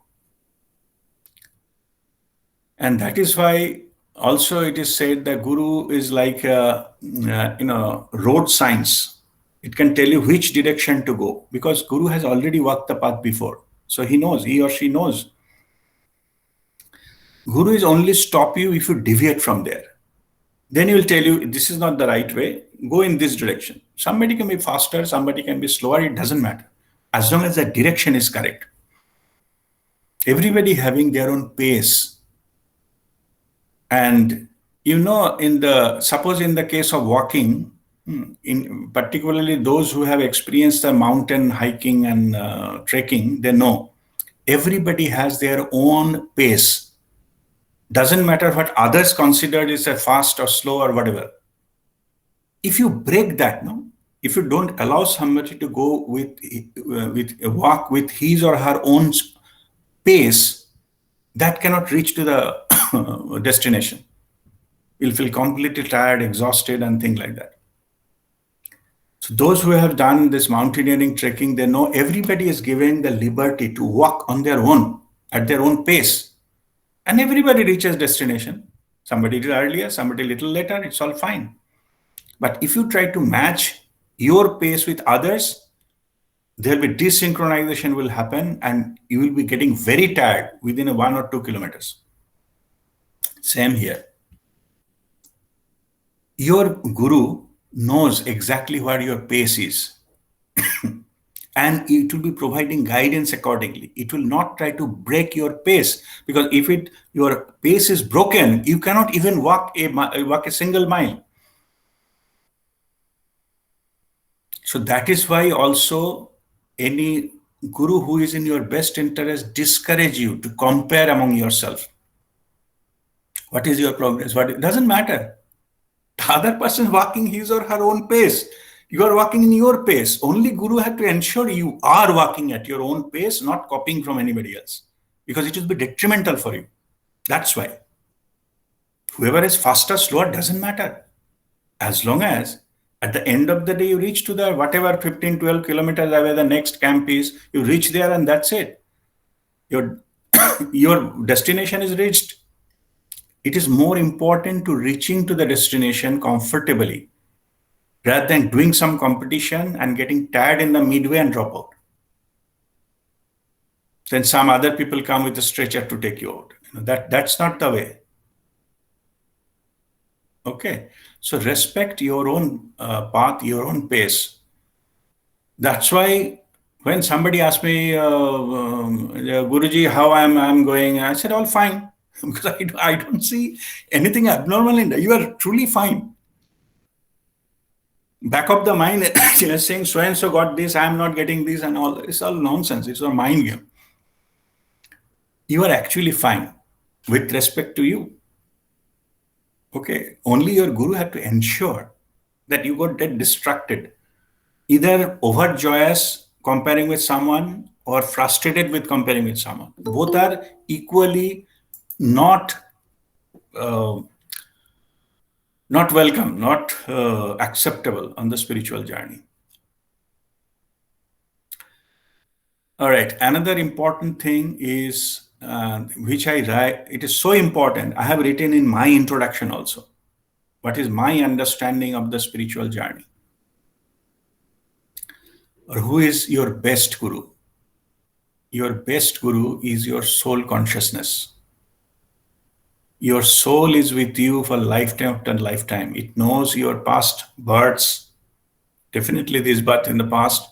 And that is why also it is said that Guru is like road signs. It can tell you which direction to go because Guru has already walked the path before. So he or she knows. Guru is only stop you if you deviate from there. Then he will tell you, this is not the right way, go in this direction. Somebody can be faster, somebody can be slower, it doesn't matter. As long as the direction is correct. Everybody having their own pace. And suppose in the case of walking, particularly those who have experienced the mountain hiking and trekking, they know everybody has their own pace. Doesn't matter what others consider is a fast or slow or whatever. If you break that, if you don't allow somebody to go walk with his or her own pace, that cannot reach to the destination. You'll feel completely tired, exhausted, and things like that. So those who have done this mountaineering trekking, they know everybody is given the liberty to walk on their own, at their own pace. And everybody reaches destination. Somebody did earlier, somebody a little later, it's all fine. But if you try to match your pace with others, there will be desynchronization will happen and you will be getting very tired within 1 or 2 kilometers. Same here. Your guru knows exactly where your pace is. And it will be providing guidance accordingly. It will not try to break your pace because if your pace is broken, you cannot even walk a single mile. So that is why also any guru who is in your best interest discourage you to compare among yourself. What is your progress? It doesn't matter. The other person walking his or her own pace. You are walking in your pace. Only Guru had to ensure you are walking at your own pace, not copying from anybody else. Because it will be detrimental for you. That's why. Whoever is faster, slower, doesn't matter. As long as at the end of the day, you reach to the whatever 15, 12 kilometers away the next camp is, you reach there and that's it. Your destination is reached. It is more important to reaching to the destination comfortably rather than doing some competition and getting tired in the midway and drop out. Then some other people come with a stretcher to take you out. That's not the way. Okay, so respect your own path, your own pace. That's why when somebody asked me, Guruji, how I'm going, I said, all fine. Because I don't see anything abnormal in that. You are truly fine. Back of the mind, saying so-and-so got this, I'm not getting this and all. It's all nonsense. It's a mind game. You are actually fine with respect to you. Okay, only your guru had to ensure that you got get distracted, either overjoyous comparing with someone or frustrated with comparing with someone. Both are equally not welcome, not acceptable on the spiritual journey. All right, another important thing is which I write, it is so important. I have written in my introduction also. What is my understanding of the spiritual journey? Or who is your best guru? Your best guru is your soul consciousness. Your soul is with you for lifetime after lifetime. It knows your past births, definitely this birth in the past.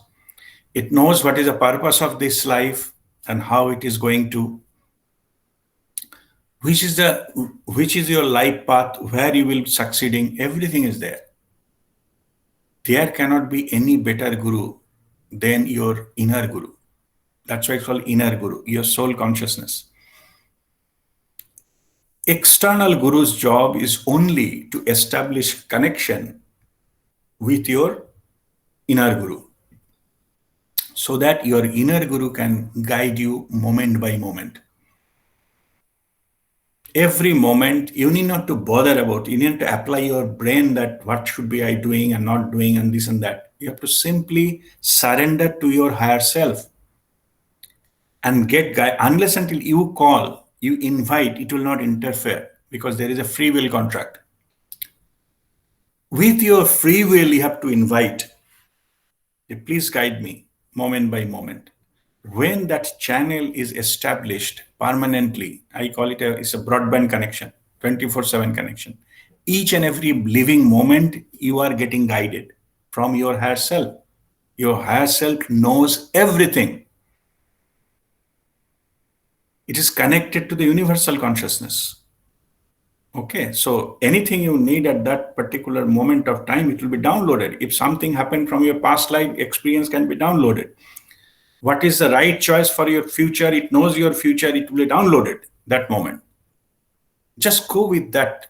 It knows what is the purpose of this life and how it is going to. Which is your life path, where you will be succeeding, everything is there. There cannot be any better guru than your inner guru. That's why it's called inner guru, your soul consciousness. External guru's job is only to establish connection with your inner guru, so that your inner guru can guide you moment by moment. Every moment you need not to bother about, you need to apply your brain that what should be I doing and not doing and this and that. You have to simply surrender to your higher self and get guide. Unless until you call, you invite, it will not interfere, because there is a free will contract. With your free will, you have to invite, please guide me moment by moment. When that channel is established permanently, I call it's a broadband connection, 24/7 connection. Each and every living moment, you are getting guided from your higher self. Your higher self knows everything. It is connected to the universal consciousness. Okay, so anything you need at that particular moment of time, it will be downloaded. If something happened from your past life, experience can be downloaded. What is the right choice for your future? It knows your future, it will be downloaded that moment. Just go with that,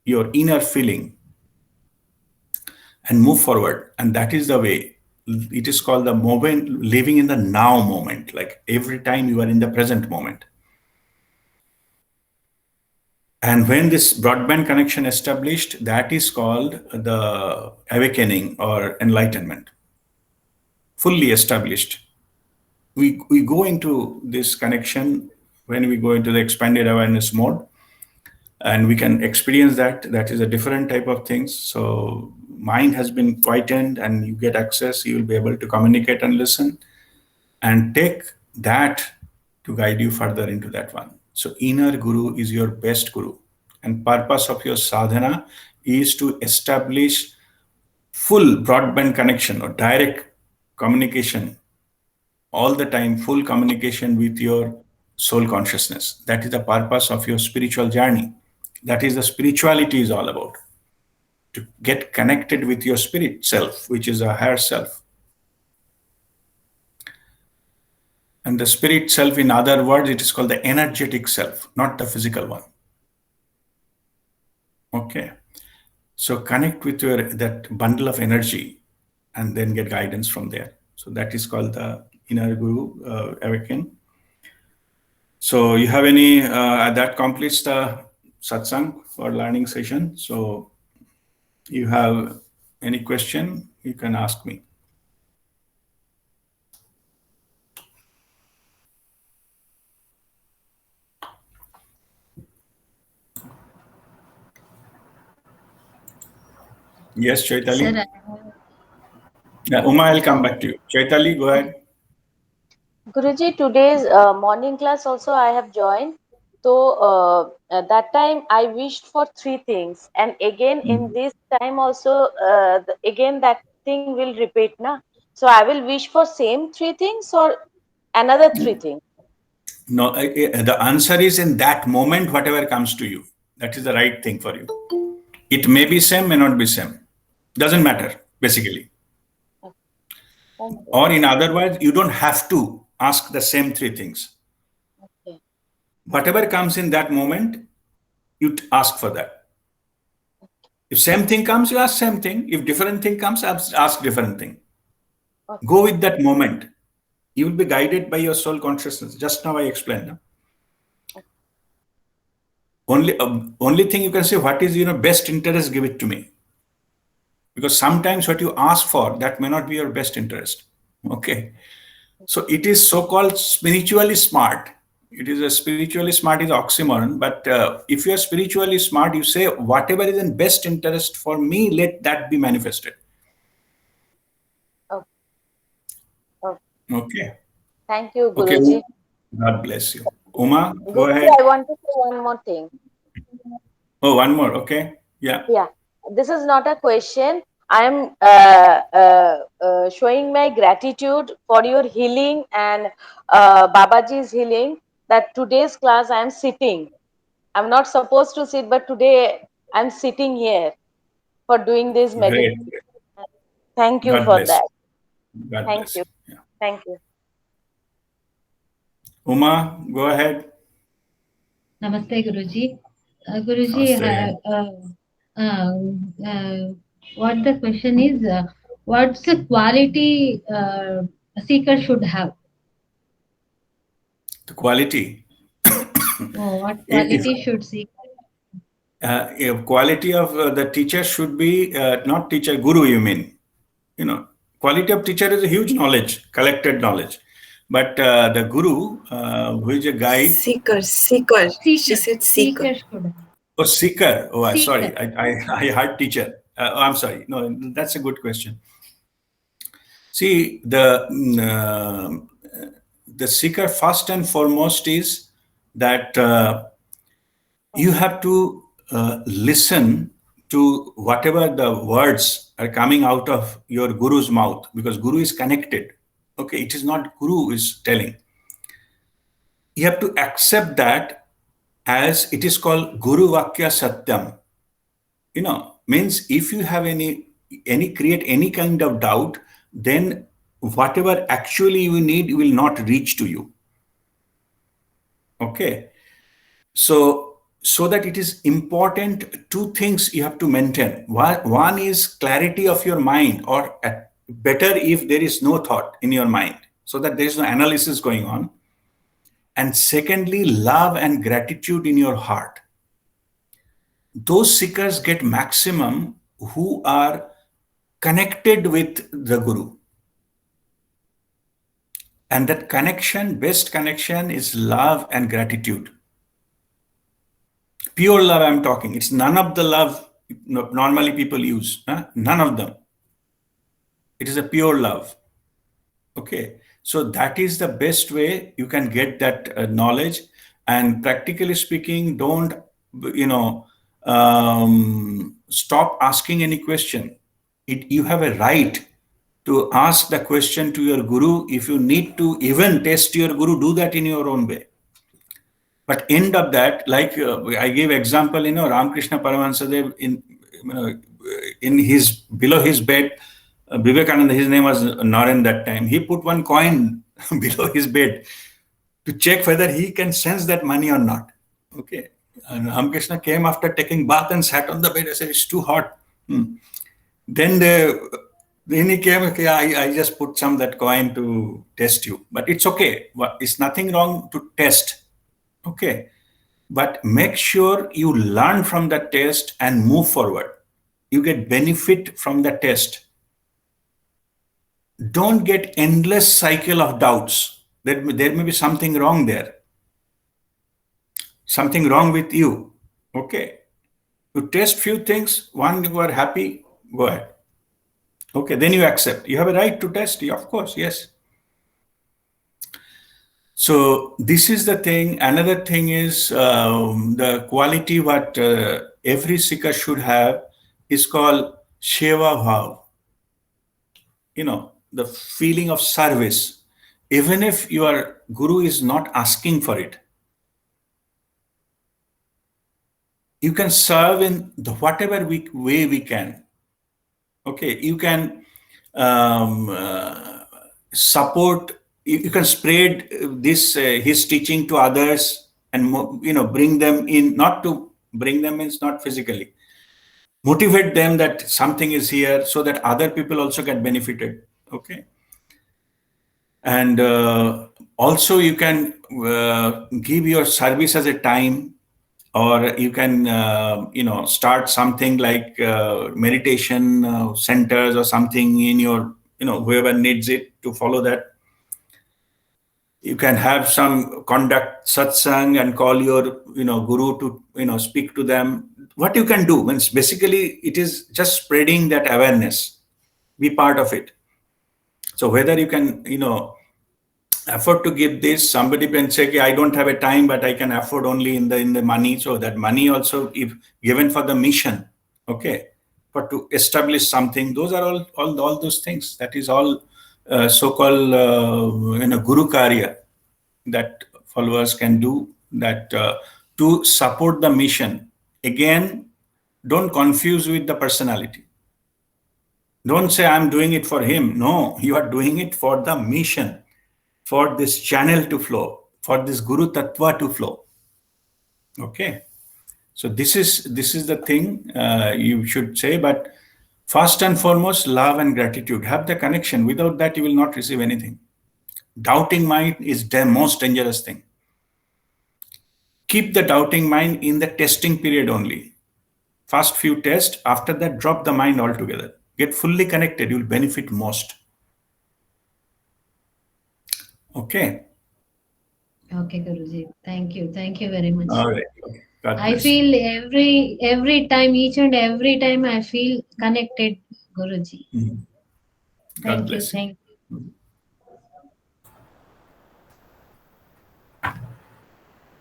your inner feeling, and move forward. And that is the way. It is called the moment, living in the now moment. Like every time you are in the present moment. And when this broadband connection established, that is called the awakening or enlightenment. Fully established. We go into this connection when we go into the expanded awareness mode, and we can experience that. That is a different type of things. So mind has been quietened and you get access. You will be able to communicate and listen and take that to guide you further into that one. So inner guru is your best guru, and purpose of your sadhana is to establish full broadband connection or direct communication all the time, full communication with your soul consciousness. That is the purpose of your spiritual journey. That is the spirituality is all about. To get connected with your spirit self, which is a higher self. And the spirit self, in other words, it is called the energetic self, not the physical one. Okay. So connect with that bundle of energy and then get guidance from there. So that is called the inner guru awaken. So you have any, that completes the satsang or learning session. So you have any question, you can ask me. Yes, Chaitali? Sir, Yeah, Uma, I'll come back to you. Chaitali, go ahead. Guruji, today's morning class also I have joined. So at that time I wished for three things, and again in this time also again that thing will repeat, na? So I will wish for same three things or another three things. No, the answer is in that moment, whatever comes to you. That is the right thing for you. It may be same, may not be same. Doesn't matter, basically. Or in other words, you don't have to ask the same three things. Okay. Whatever comes in that moment, you ask for that. If same thing comes, you ask same thing. If different thing comes, ask different thing. Okay. Go with that moment. You will be guided by your soul consciousness. Just now I explained. No? Only thing you can say, what is your best interest, give it to me. Because sometimes what you ask for, that may not be your best interest. Okay. So it is so-called spiritually smart. It is a spiritually smart is oxymoron. But if you are spiritually smart, you say, whatever is in best interest for me, let that be manifested. Okay. Okay. Okay. Thank you, Okay. Guruji. God bless you. Uma, go Guruji, ahead. I want to say one more thing. Oh, one more. Okay. Yeah. Yeah, this is not a question. I am showing my gratitude for your healing and Babaji's healing. That today's class I am sitting. I'm not supposed to sit, but today I'm sitting here for doing this Great. meditation. Thank you God for bless that. you. God Thank bless you. you. Yeah. Thank you. Uma, go ahead. Namaste, Guruji. Guruji, Namaste. what the question is, what's the quality a seeker should have? The quality. Oh, what If quality should seeker? quality of the teacher should be not teacher, guru, you mean? Quality of teacher is a huge knowledge, collected knowledge. But the guru, who is a guide, Seeker. She Seeker, said seeker. seeker should have. or seeker. Oh, Seeker. sorry, I heard teacher. I'm sorry. No, that's a good question. See, the seeker first and foremost is that you have to listen to whatever the words are coming out of your guru's mouth, because guru is connected. Okay, it is not guru is telling. You have to accept that, as it is called guru vakya satyam. Means if you have any create any kind of doubt, then whatever actually you need will not reach to you. Okay, so that it is important, two things you have to maintain. One is clarity of your mind, or better if there is no thought in your mind, so that there is no analysis going on. And secondly, love and gratitude in your heart. Those seekers get maximum who are connected with the guru. And that connection, best connection, is love and gratitude. Pure love I'm talking. It's none of the love normally people use. None of them. It is a pure love. Okay. So that is the best way you can get that knowledge. And practically speaking, don't, stop asking any question. You have a right to ask the question to your guru. If you need to even test your guru, do that in your own way. But end of that, like I gave example, Ramakrishna Paramahansa in his below his bed, Vivekananda, his name was Naren that time. He put one coin below his bed to check whether he can sense that money or not. Okay, and Ramakrishna came after taking bath and sat on the bed. I said, "It's too hot." Then he came. Okay, I just put that coin to test you, but it's okay. It's nothing wrong to test. Okay, but make sure you learn from the test and move forward. You get benefit from the test. Don't get endless cycle of doubts. There may be something wrong there. Something wrong with you. Okay, you test few things. One, you are happy, go ahead. Okay, then you accept. You have a right to test. Of course, yes. So this is the thing. Another thing is the quality what every seeker should have is called Sheva Bhav. The feeling of service. Even if your guru is not asking for it, you can serve in whatever way we can. Okay, you can support. You can spread this his teaching to others, and bring them in. Not to bring them means not physically. Motivate them that something is here, so that other people also get benefited. Okay, and also you can give your service as a time, or you can start something like meditation centers or something in your whoever needs it to follow that. You can have some conduct satsang and call your guru to speak to them. What you can do means basically it is just spreading that awareness. Be part of it. So whether you can afford to give this, somebody can say, okay, I don't have a time, but I can afford only in the money. So that money also, if given for the mission, okay, but to establish something, those are all those things. That is all so-called guru karya that followers can do, that to support the mission. Again, don't confuse with the personality. Don't say I'm doing it for him. No, you are doing it for the mission, for this channel to flow, for this Guru Tattva to flow. Okay. So this is the thing you should say. But first and foremost, love and gratitude. Have the connection. Without that, you will not receive anything. Doubting mind is the most dangerous thing. Keep the doubting mind in the testing period only. First few tests, after that, drop the mind altogether. Get fully connected, you'll benefit most. Okay. Okay, Guruji. Thank you. Thank you very much. All right. Okay. God I bless. feel every time, each and every time I feel connected, Guruji. Mhm. God Thank you. bless you. Thank you.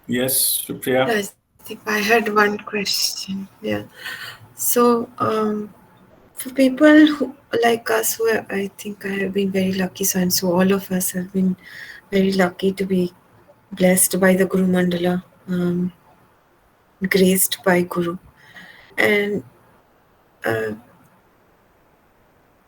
Yes, Supriya. I think I had one question. Yeah. So, for people who like us, who are, I think I have been very lucky. So, and so all of us have been very lucky to be blessed by the Guru Mandala, graced by Guru, and uh,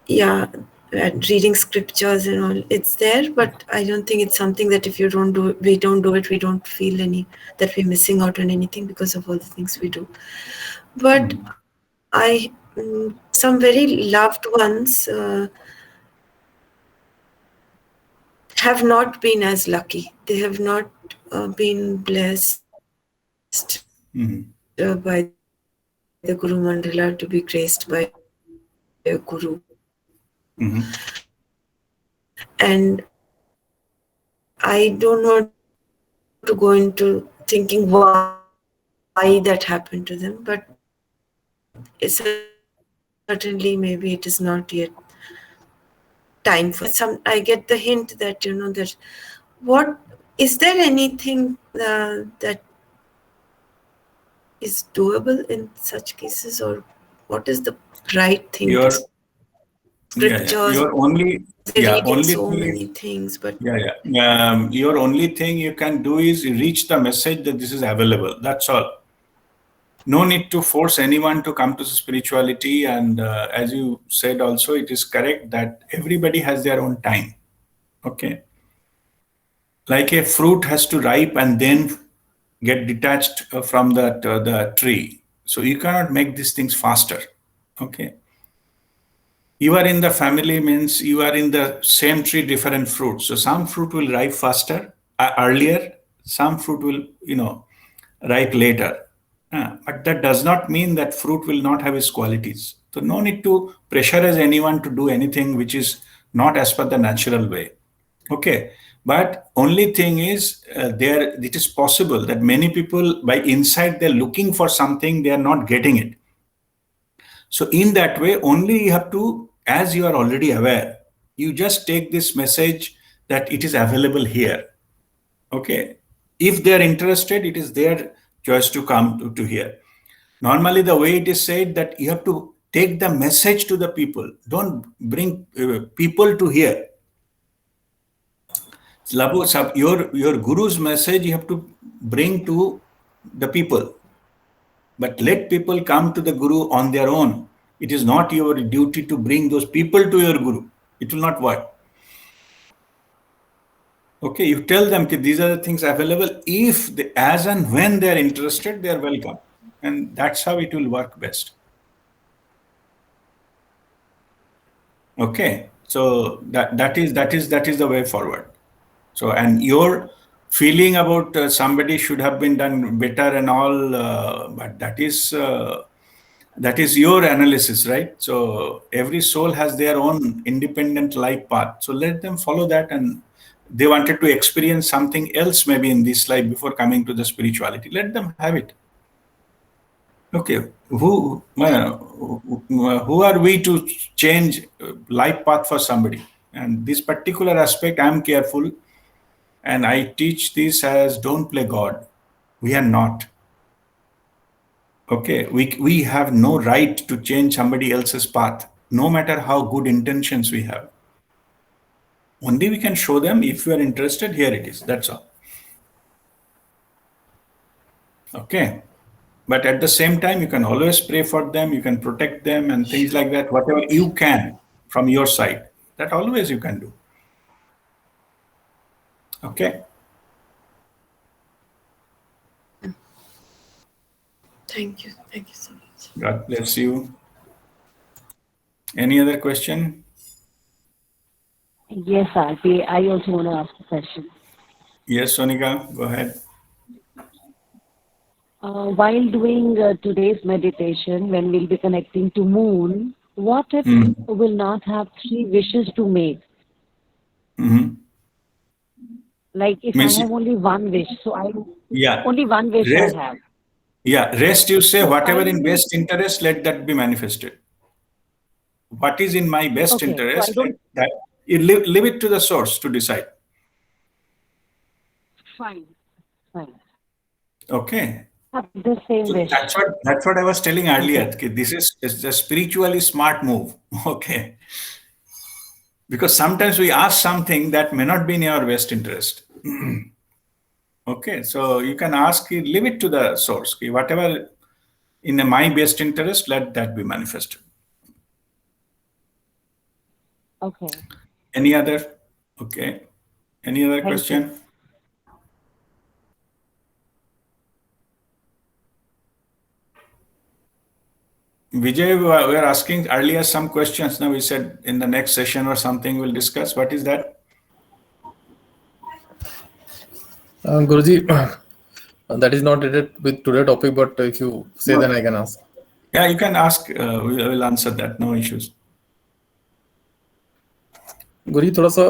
yeah, and reading scriptures and all. It's there, but I don't think it's something that if you don't do it, we don't do it, we don't feel any that we're missing out on anything because of all the things we do. But some very loved ones have not been as lucky. They have not been blessed Mhm. by the Guru Mandala to be graced by a Guru. Mhm. And I don't want to go into thinking why that happened to them, but it's certainly maybe it is not yet time for some. I get the hint that that what is there anything that is doable in such cases, or what is the right thing Your to scriptures? your only Reading only so thing many is things, but your only thing you can do is reach the message that this is available. That's all. No need to force anyone to come to spirituality. And as you said, also it is correct that everybody has their own time. Okay, like a fruit has to ripe and then get detached from the tree. So you cannot make these things faster. Okay, you are in the family means you are in the same tree, different fruits. So some fruit will ripe faster, earlier. Some fruit will ripe later. But that does not mean that fruit will not have its qualities. So no need to pressurize anyone to do anything which is not as per the natural way. Okay, but only thing is there it is possible that many people by inside they're looking for something, they are not getting it. So in that way, only you have to, as you are already aware, you just take this message that it is available here. Okay, if they are interested, it is their choice to come to here. Normally, the way it is said that you have to take the message to the people. Don't bring people to here. Your guru's message you have to bring to the people, but let people come to the guru on their own. It is not your duty to bring those people to your guru. It will not work. Okay, you tell them that these are the things available. If they, as and when they are interested, they are welcome, and that's how it will work best. Okay, so that is the way forward. So, and your feeling about somebody should have been done better and all, but that is your analysis, right? So every soul has their own independent life path. So let them follow that, and they wanted to experience something else maybe in this life before coming to the spirituality. Let them have it. Okay, who are we to change life path for somebody? And this particular aspect, I'm careful, and I teach this as don't play God. We are not. Okay, we have no right to change somebody else's path, no matter how good intentions we have. Only we can show them if you are interested, here it is. That's all. Okay. But at the same time, you can always pray for them, you can protect them and things like that, whatever you can from your side. That always you can do. Okay. Thank you. Thank you so much. God bless you. Any other question? Yes, Aarti, I also want to ask a question. Yes, Sonika, go ahead. While doing today's meditation, when we'll be connecting to moon, what if we'll not have 3 wishes to make? Mhm. Like if I Means, have only one wish, so I yeah, only one wish I rest, have. rest, you say, So whatever I in best interest, let that be manifested. What is in my best okay, so I interest, let don't that, you leave it to the source to decide. fine, fine. Okay. Have the same So wish. that's what I was telling earlier. Okay. Okay, this is a spiritually smart move. Okay. Because sometimes we ask something that may not be in your best interest. Okay, so you can ask, leave it to the source. Okay, whatever in my best interest, let that be manifested. Okay. Any other? Okay. Any other Thank you. question? Vijay, we were asking earlier some questions. Now we said in the next session or something we'll discuss. What is that? Guruji, that is not related with today's topic, but if you say, then I can ask. Yeah, you can ask. We will answer that. No issues. गुरुजी थोड़ा सा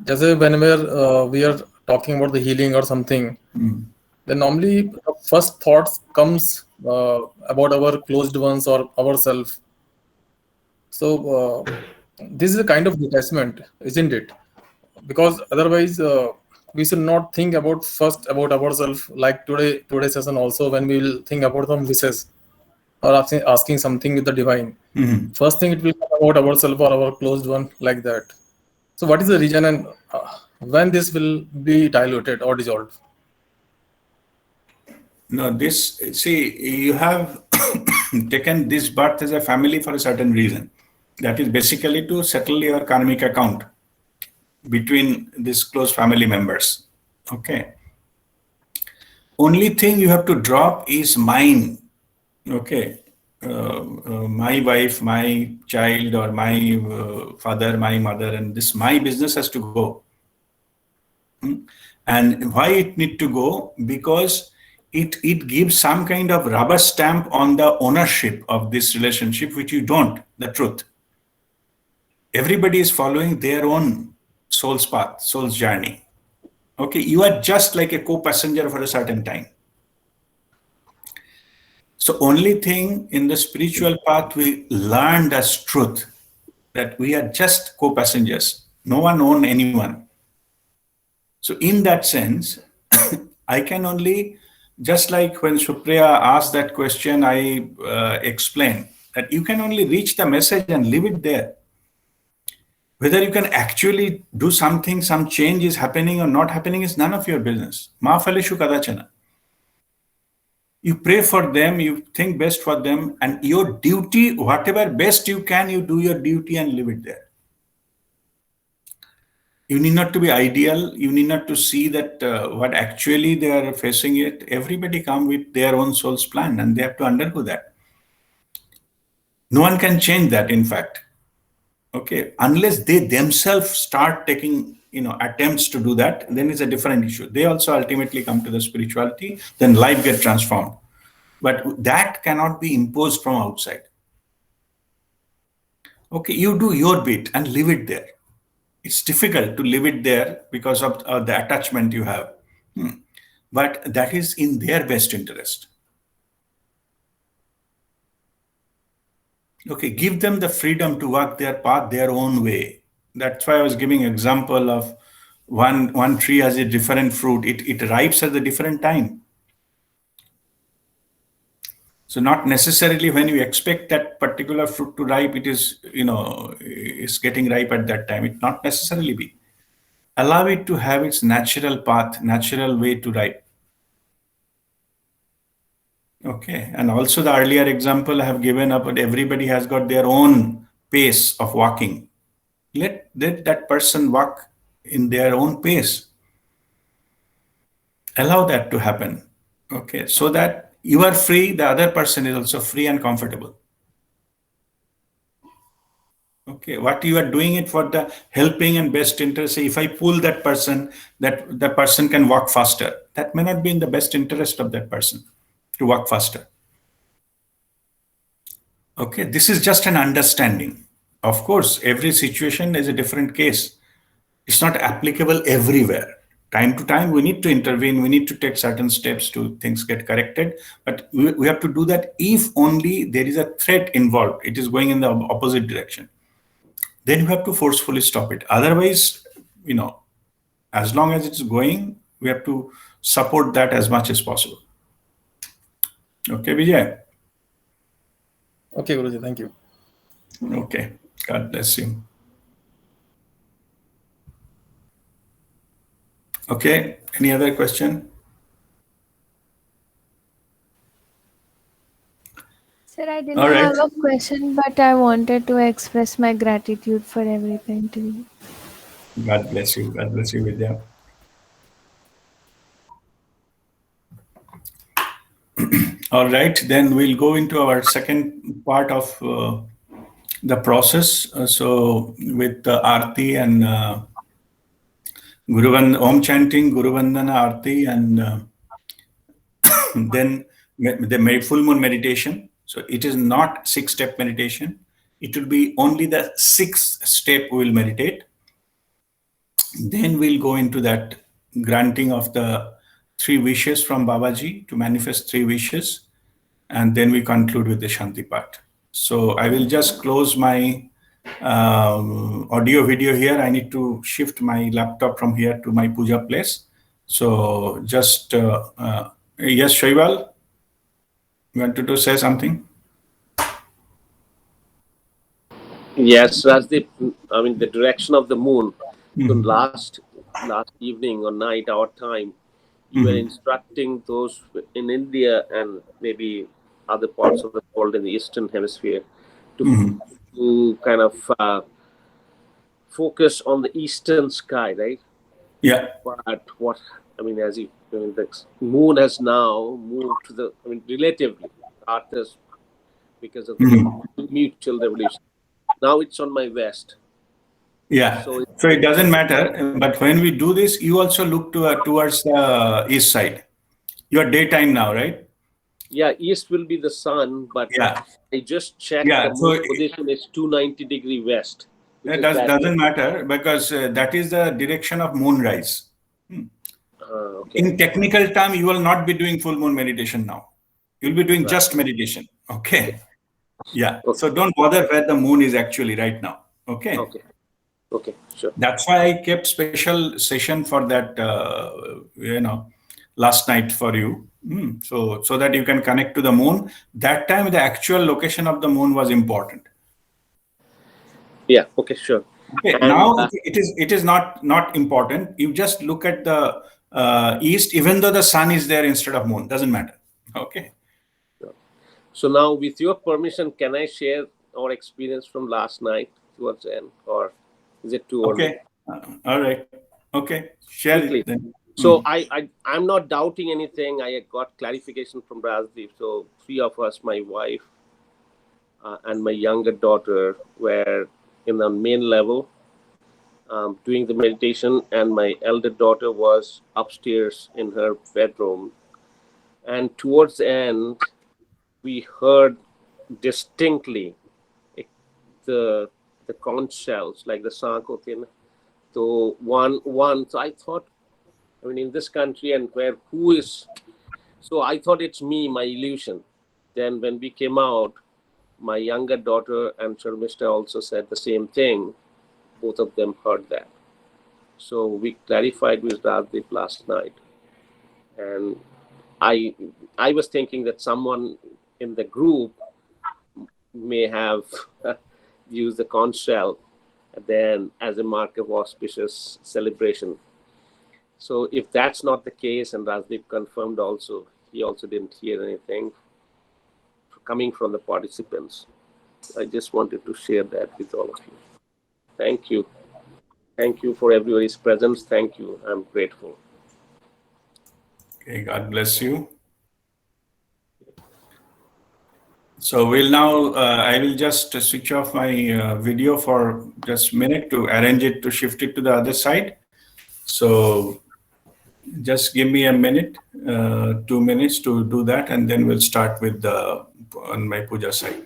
जैसे whenever we are talking about the healing or something, then normally the first thoughts comes about our closed ones or ourselves. So this is a kind of detachment, isn't it? Because otherwise we should not think about first about ourselves. Like today's session also, when we will think about some wishes or asking something with the divine. First thing it will come about ourselves or our closed one, like that. So what is the reason, and when this will be diluted or dissolved? No, you have taken this birth as a family for a certain reason. That is basically to settle your karmic account between these close family members. Okay. Only thing you have to drop is mine. Okay. My wife, my child, or my father, my mother, and this my business has to go. And why it need to go? Because it gives some kind of rubber stamp on the ownership of this relationship, which you don't, the truth. Everybody is following their own soul's path, soul's journey. Okay, you are just like a co-passenger for a certain time. So only thing in the spiritual path we learned as truth, that we are just co-passengers. No one owns anyone. So in that sense, I can only, just like when Supriya asked that question, I explained that you can only reach the message and leave it there. Whether you can actually do something, some change is happening or not happening is none of your business. Ma phaleshu kadachana. You pray for them, you think best for them, and your duty, whatever best you can, you do your duty and leave it there. You need not to be ideal. You need not to see that what actually they are facing it. Everybody come with their own soul's plan and they have to undergo that. No one can change that, in fact. Okay, unless they themselves start taking attempts to do that, then it's a different issue. They also ultimately come to the spirituality, then life gets transformed. But that cannot be imposed from outside. Okay, you do your bit and leave it there. It's difficult to leave it there because of the attachment you have. But that is in their best interest. Okay, give them the freedom to walk their path their own way. That's why I was giving example of one tree has a different fruit. It ripes at a different time. So not necessarily when you expect that particular fruit to ripe, it is getting ripe at that time. It not necessarily be. Allow it to have its natural path, natural way to ripe. Okay, and also the earlier example I have given up, but everybody has got their own pace of walking. Let that person walk in their own pace. Allow that to happen. Okay, so that you are free, the other person is also free and comfortable. Okay, what you are doing it for the helping and best interest. Say if I pull that person, that the person can walk faster. That may not be in the best interest of that person to walk faster. Okay, this is just an understanding. Of course, every situation is a different case. It's not applicable everywhere. Time to time, we need to intervene. We need to take certain steps to things get corrected. But we have to do that if only there is a threat involved. It is going in the opposite direction. Then you have to forcefully stop it. Otherwise, as long as it's going, we have to support that as much as possible. Okay, Vijay? Okay, Guruji, thank you. Okay, God bless you. Okay, any other question? Sir, I didn't All right. have a question, but I wanted to express my gratitude for everything to you. God bless you. God bless you, Vidya. All right, then we'll go into our second part of the process. So with Aarti and Om chanting, Guru Vandana, Aarti, and then the full moon meditation. So it is not 6-step meditation. It will be only the 6th step we will meditate. Then we'll go into that granting of the 3 wishes from Babaji to manifest 3 wishes. And then we conclude with the Shanti part. So I will just close my audio video here. I need to shift my laptop from here to my puja place. So just, yes, Shaival, you wanted to say something? Yes, Rajdeep, I mean, the direction of the moon. So last evening or night, our time, you were instructing those in India and maybe other parts of the world in the Eastern Hemisphere to kind of focus on the eastern sky, right? Yeah. But the moon has now moved to the, relatively, Earth has, because of the mutual revolution. Now it's on my west. Yeah. So it doesn't matter. But when we do this, you also look towards the east side. You are daytime now, right? Yeah, east will be the sun, but yeah. I just checked the moon position is 290° west. It doesn't matter because that is the direction of moonrise. Okay. In technical term, you will not be doing full moon meditation now. You'll be doing just meditation. Okay. Yeah. Okay. So don't bother where the moon is actually right now. Okay. Okay. Okay. Sure. That's why I kept special session for that, last night for you. So that you can connect to the moon. That time, the actual location of the moon was important. Yeah. Okay. Sure. Okay. And now it is not important. You just look at the east, even though the sun is there instead of moon. Doesn't matter. Okay. So now, with your permission, can I share our experience from last night towards the end, or is it too early? Okay. All right. Okay. Share it then. So I'm not doubting anything. I got clarification from Rajdeep. So 3 of us, my wife and my younger daughter, were in the main level doing the meditation, and my elder daughter was upstairs in her bedroom. And towards the end, we heard distinctly the conch shells, like the Sankotin. So so I thought, in this country and who is, so I thought it's me, my illusion. Then when we came out, my younger daughter and Sharmishta also said the same thing. Both of them heard that. So we clarified with Rajdeep last night. And I was thinking that someone in the group may have used the conch shell then as a mark of auspicious celebration. So if that's not the case, and Rajdeep confirmed also, he also didn't hear anything coming from the participants. I just wanted to share that with all of you. Thank you. Thank you for everybody's presence. Thank you. I'm grateful. Okay, God bless you. So we'll now, I will just switch off my video for just a minute to arrange it, to shift it to the other side. So just give me a minute, 2 minutes to do that, and then we'll start with on my puja side.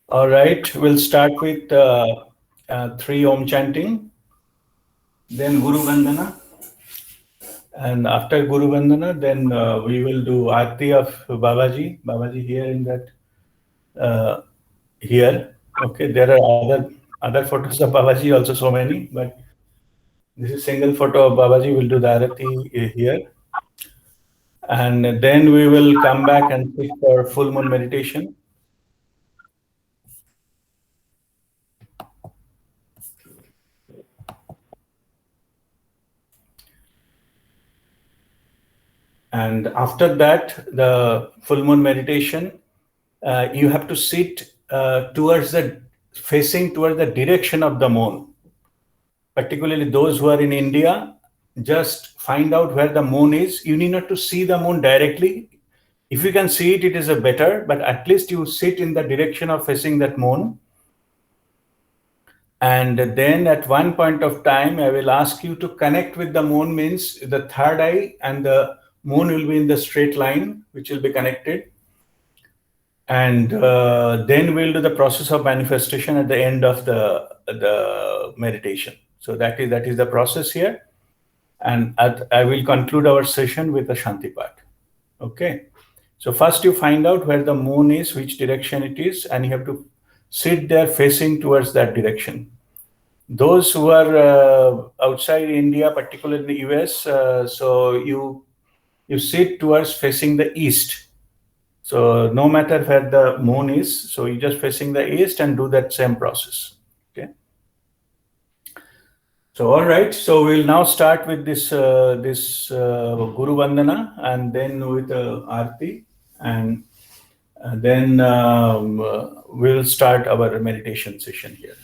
All right, we'll start with 3 Om chanting, then Guru Vandana. And after Guru Vandana, then we will do Aarti of Babaji. Babaji here in that, here. Okay, there are other photos of Babaji, also so many, but this is single photo of Babaji. We'll do the Aarti here. And then we will come back and sit for full moon meditation. And after that, the full moon meditation, you have to sit facing towards the direction of the moon. Particularly those who are in India, just find out where the moon is. You need not to see the moon directly. If you can see it, it is a better, but at least you sit in the direction of facing that moon. And then at one point of time, I will ask you to connect with the moon, means the third eye and the moon will be in the straight line, which will be connected. And then we'll do the process of manifestation at the end of the meditation. So that is the process here. And I will conclude our session with a Shanti Path. Okay. So first you find out where the moon is, which direction it is, and you have to sit there facing towards that direction. Those who are outside India, particularly in the US, so you sit towards facing the east. So no matter where the moon is, so you just facing the east and do that same process. Okay. So all right. So we'll now start with this Guru Vandana and then with Aarti. And Then we'll start our meditation session here.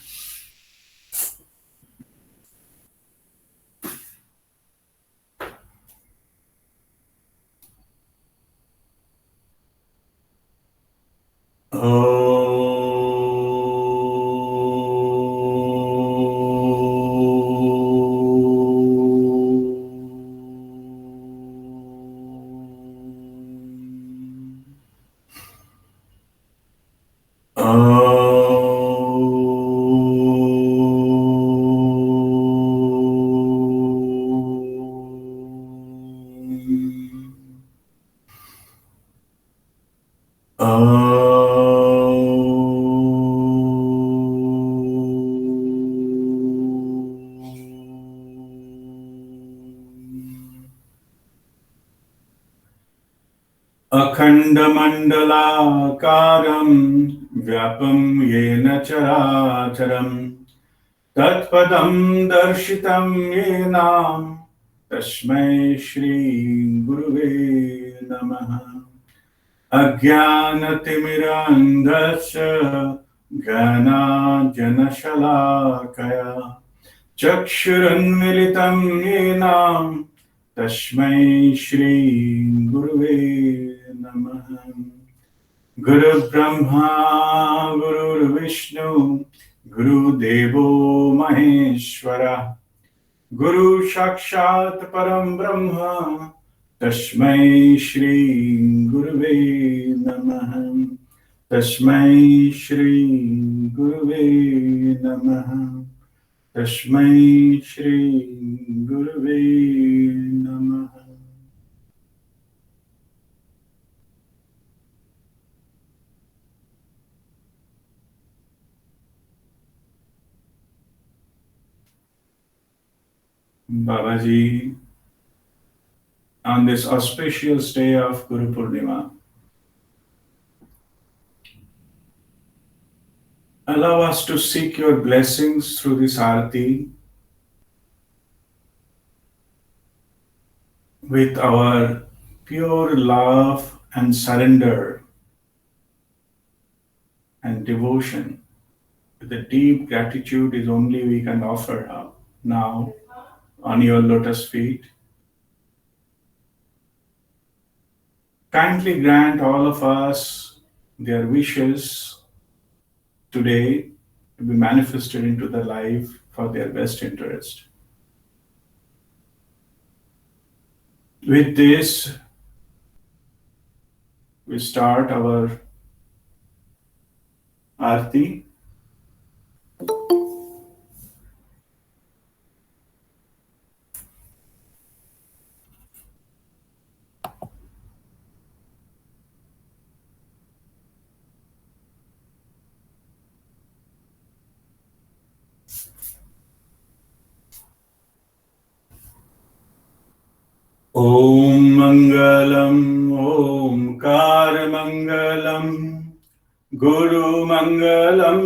अखण्डमण्डलाकारं व्यापं येन चराचरं तत्पदं दर्शितं येन तस्मै श्रीगुरुवे नमः। अज्ञानतिमिरान्धस्य ज्ञानाञ्जनशलाकया चक्षुरुन्मिलितं येन तस्मै श्रीगुरुवे नमः। गुरुब्रह्मा गुरुर्विष्णु गुरुदेवो महेश्वरः गुरु साक्षात् परं ब्रह्म तस्मै श्री गुरुवे नमः। तस्मै श्री गुरुवे नमः। तस्मै श्री गुरुवे नमः। Babaji, on this auspicious day of Guru Purnima, allow us to seek your blessings through this Aarti with our pure love and surrender and devotion. With a deep gratitude is only we can offer now on your lotus feet. Kindly grant all of us their wishes today to be manifested into the life for their best interest. With this, we start our Aarti. Om Mangalam, Omkar Mangalam, Guru Mangalam,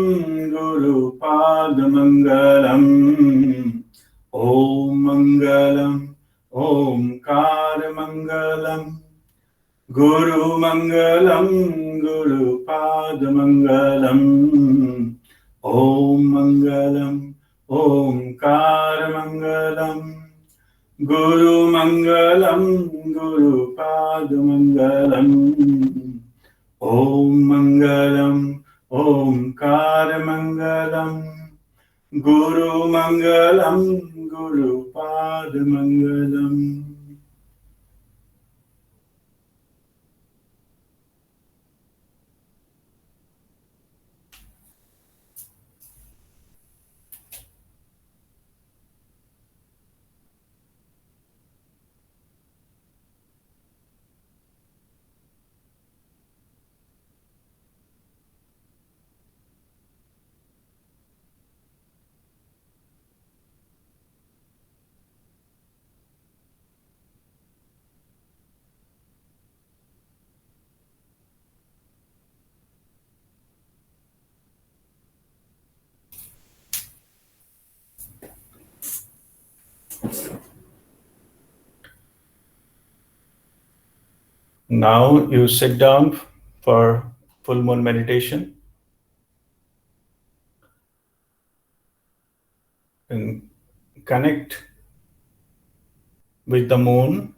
Guru Pad Mangalam. Om Mangalam, Omkar Mangalam, Guru Mangalam, Guru Pad Mangalam. Om Mangalam, Omkar Mangalam, Guru Mangalam, Guru Pad Mangalam. Om Mangalam, Omkar Mangalam, Guru Mangalam, Guru Pad Mangalam. Now you sit down for full moon meditation. And connect with the moon,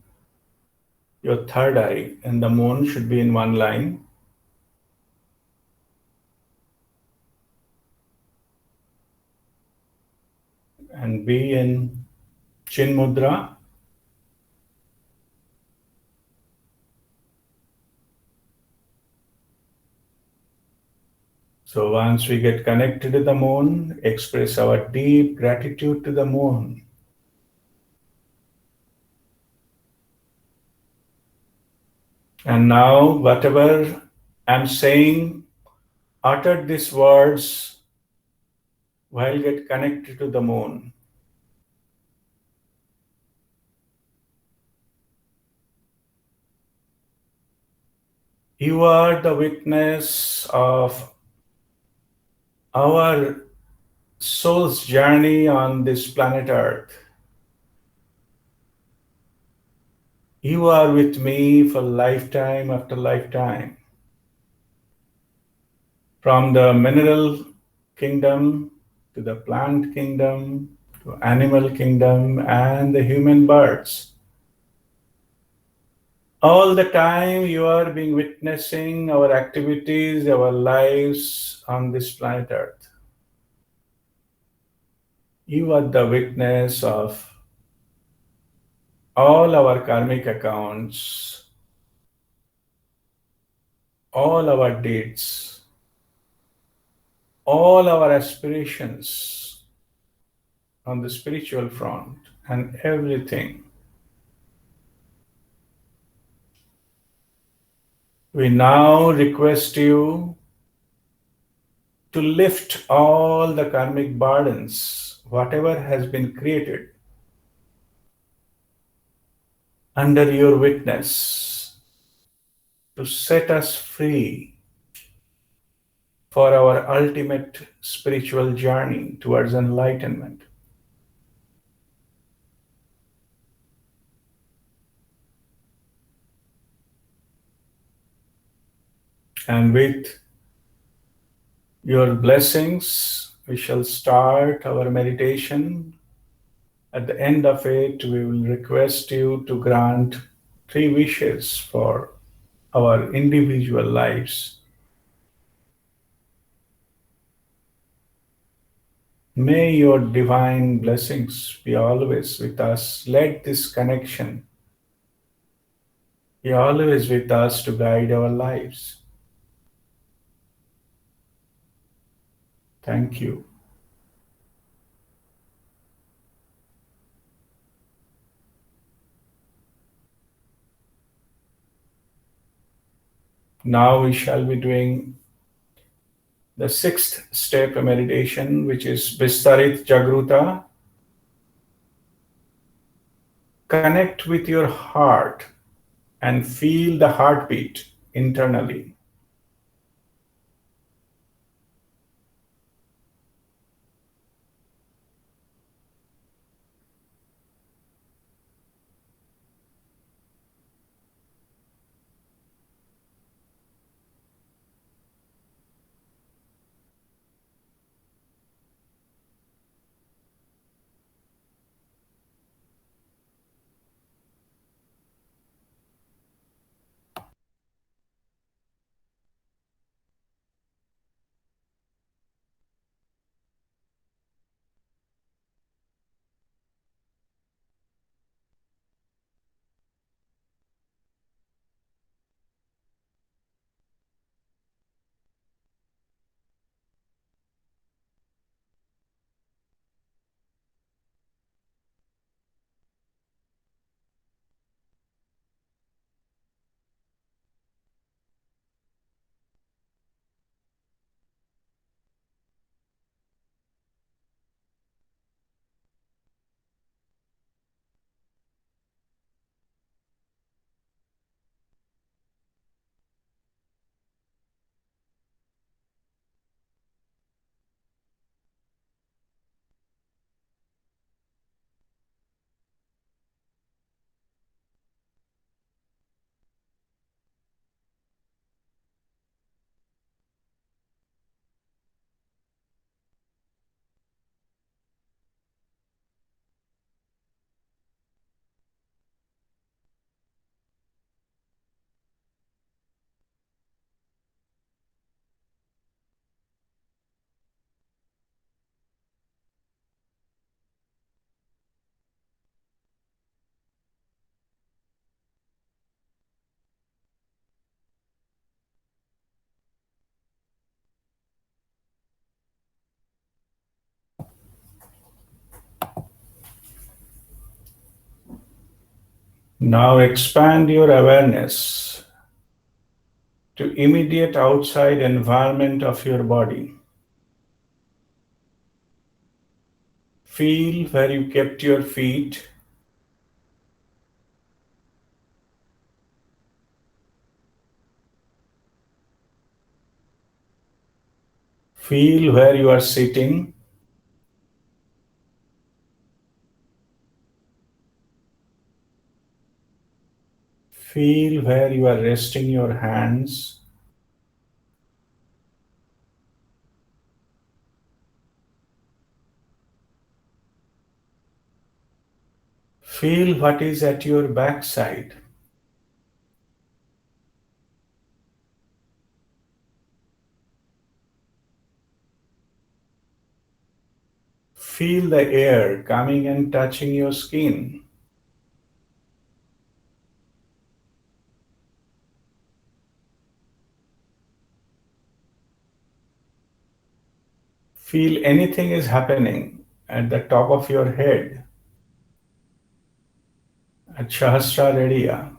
your third eye, and the moon should be in one line. And be in Chin Mudra. So once we get connected to the moon, express our deep gratitude to the moon. And now, whatever I'm saying, utter these words while get connected to the moon. You are the witness of our soul's journey on this planet Earth. You are with me for lifetime after lifetime. From the mineral kingdom to the plant kingdom to animal kingdom and the human birds. All the time you are being witnessing our activities, our lives on this planet Earth. You are the witness of all our karmic accounts, all our deeds, all our aspirations on the spiritual front, and everything. We now request you to lift all the karmic burdens, whatever has been created, under your witness, to set us free for our ultimate spiritual journey towards enlightenment. And with your blessings, we shall start our meditation. At the end of it, we will request you to grant 3 wishes for our individual lives. May your divine blessings be always with us. Let this connection be always with us to guide our lives. Thank you. Now we shall be doing the 6th step of meditation, which is Vistarit Jagruta. Connect with your heart and feel the heartbeat internally. Now expand your awareness to immediate outside environment of your body. Feel where you kept your feet. Feel where you are sitting. Feel where you are resting your hands. Feel what is at your backside. Feel the air coming and touching your skin. Feel anything is happening at the top of your head, at Sahasrara.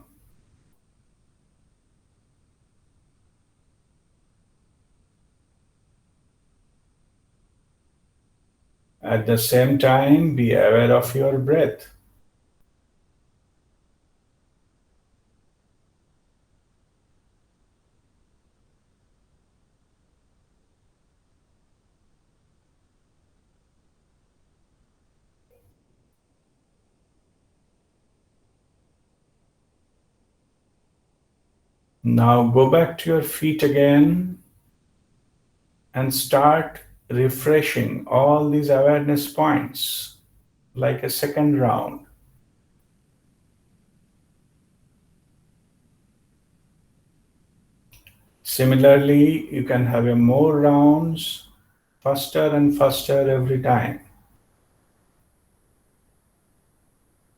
At the same time, be aware of your breath. Now go back to your feet again and start refreshing all these awareness points like a second round. Similarly, you can have more rounds, faster and faster every time.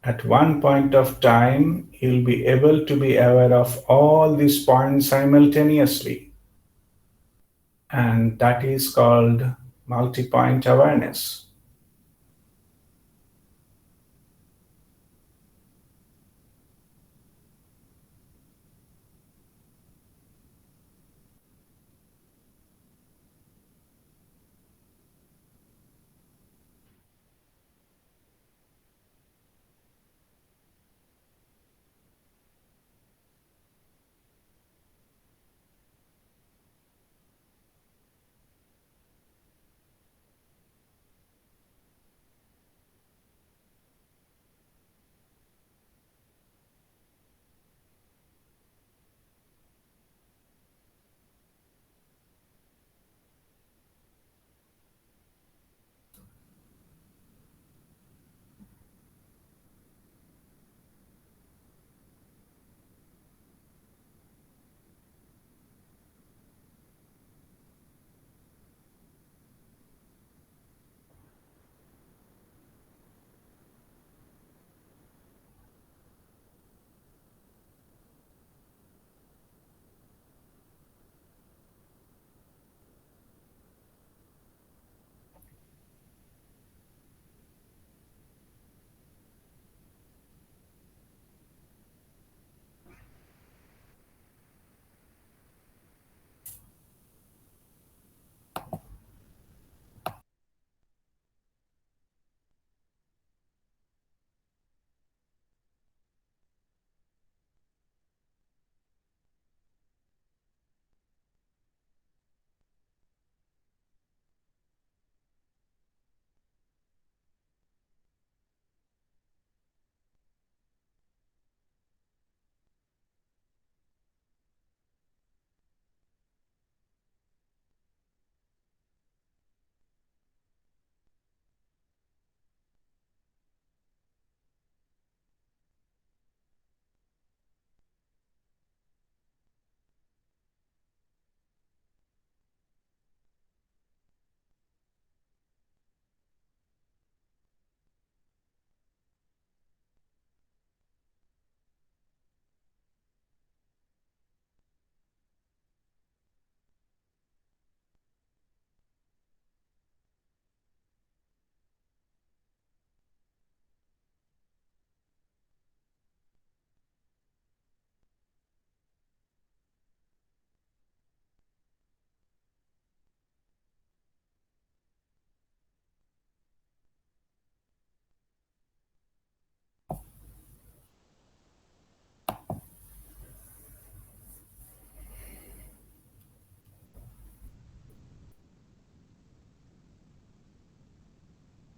At one point of time, you'll be able to be aware of all these points simultaneously. And that is called multi-point awareness.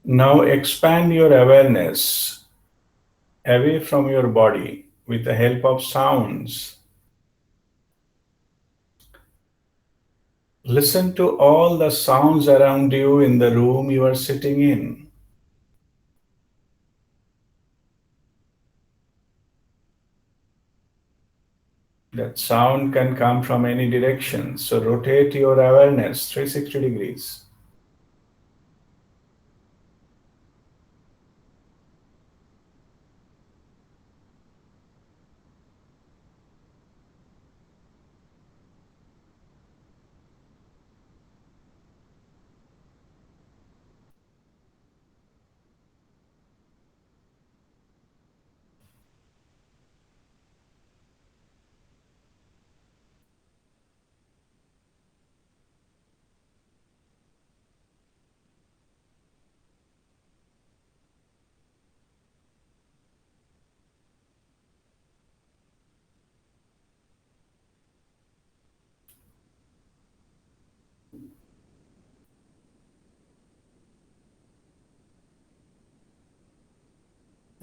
Now expand your awareness away from your body with the help of sounds. Listen to all the sounds around you in the room you are sitting in. That sound can come from any direction, so rotate your awareness 360 degrees.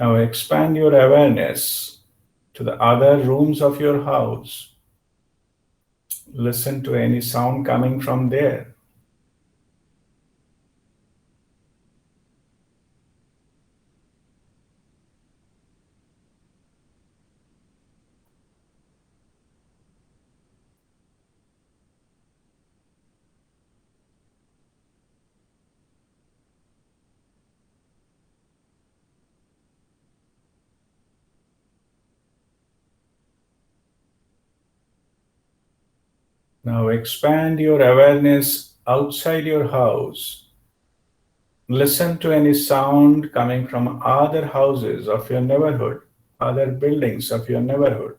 Now expand your awareness to the other rooms of your house. Listen to any sound coming from there. Now expand your awareness outside your house. Listen to any sound coming from other houses of your neighborhood, other buildings of your neighborhood.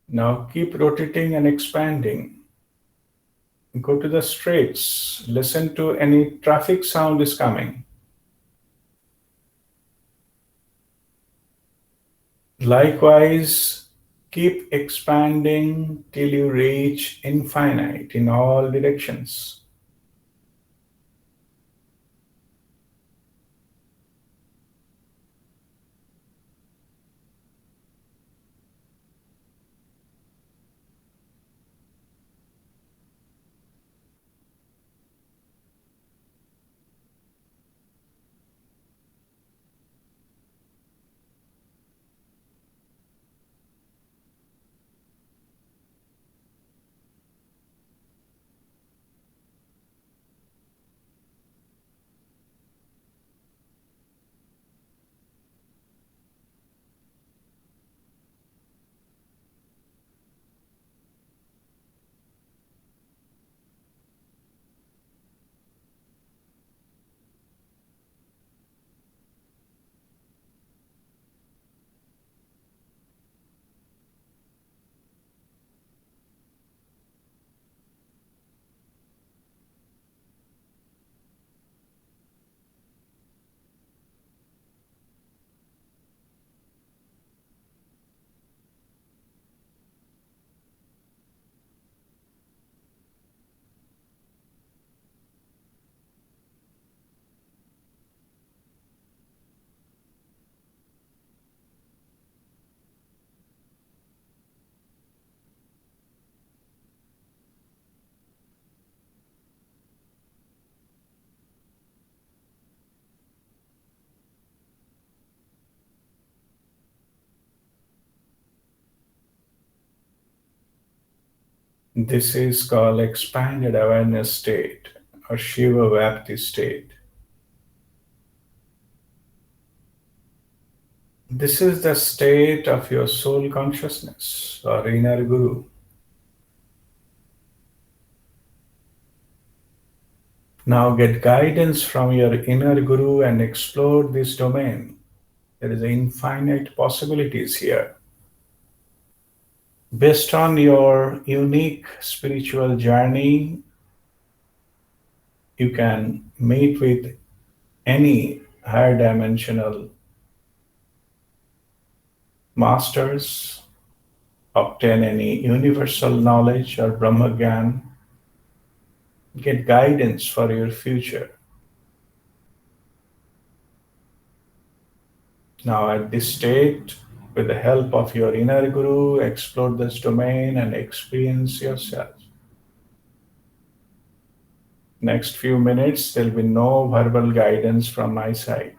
Now keep rotating and expanding. Go to the streets. Listen to any traffic sound is coming. Likewise, keep expanding till you reach infinite in all directions. This is called expanded awareness state or Shiva Vyapti state. This is the state of your soul consciousness or inner guru. Now get guidance from your inner guru and explore this domain. There is infinite possibilities here. Based on your unique spiritual journey, you can meet with any higher dimensional masters, obtain any universal knowledge or Brahma Gyan, get guidance for your future. Now at this state, with the help of your inner guru, explore this domain and experience yourself. Next few minutes, there will be no verbal guidance from my side.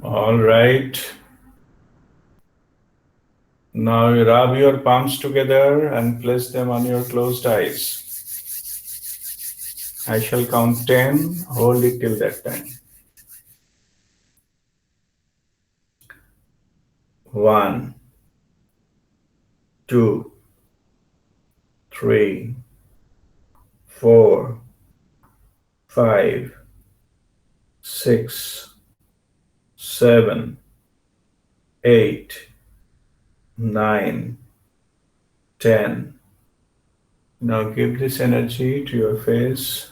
All right. Now you rub your palms together and place them on your closed eyes. I shall count 10. Hold it till that time. 1, 2, 3, 4, 5, 6, 7, 8, 9, 10. Now give this energy to your face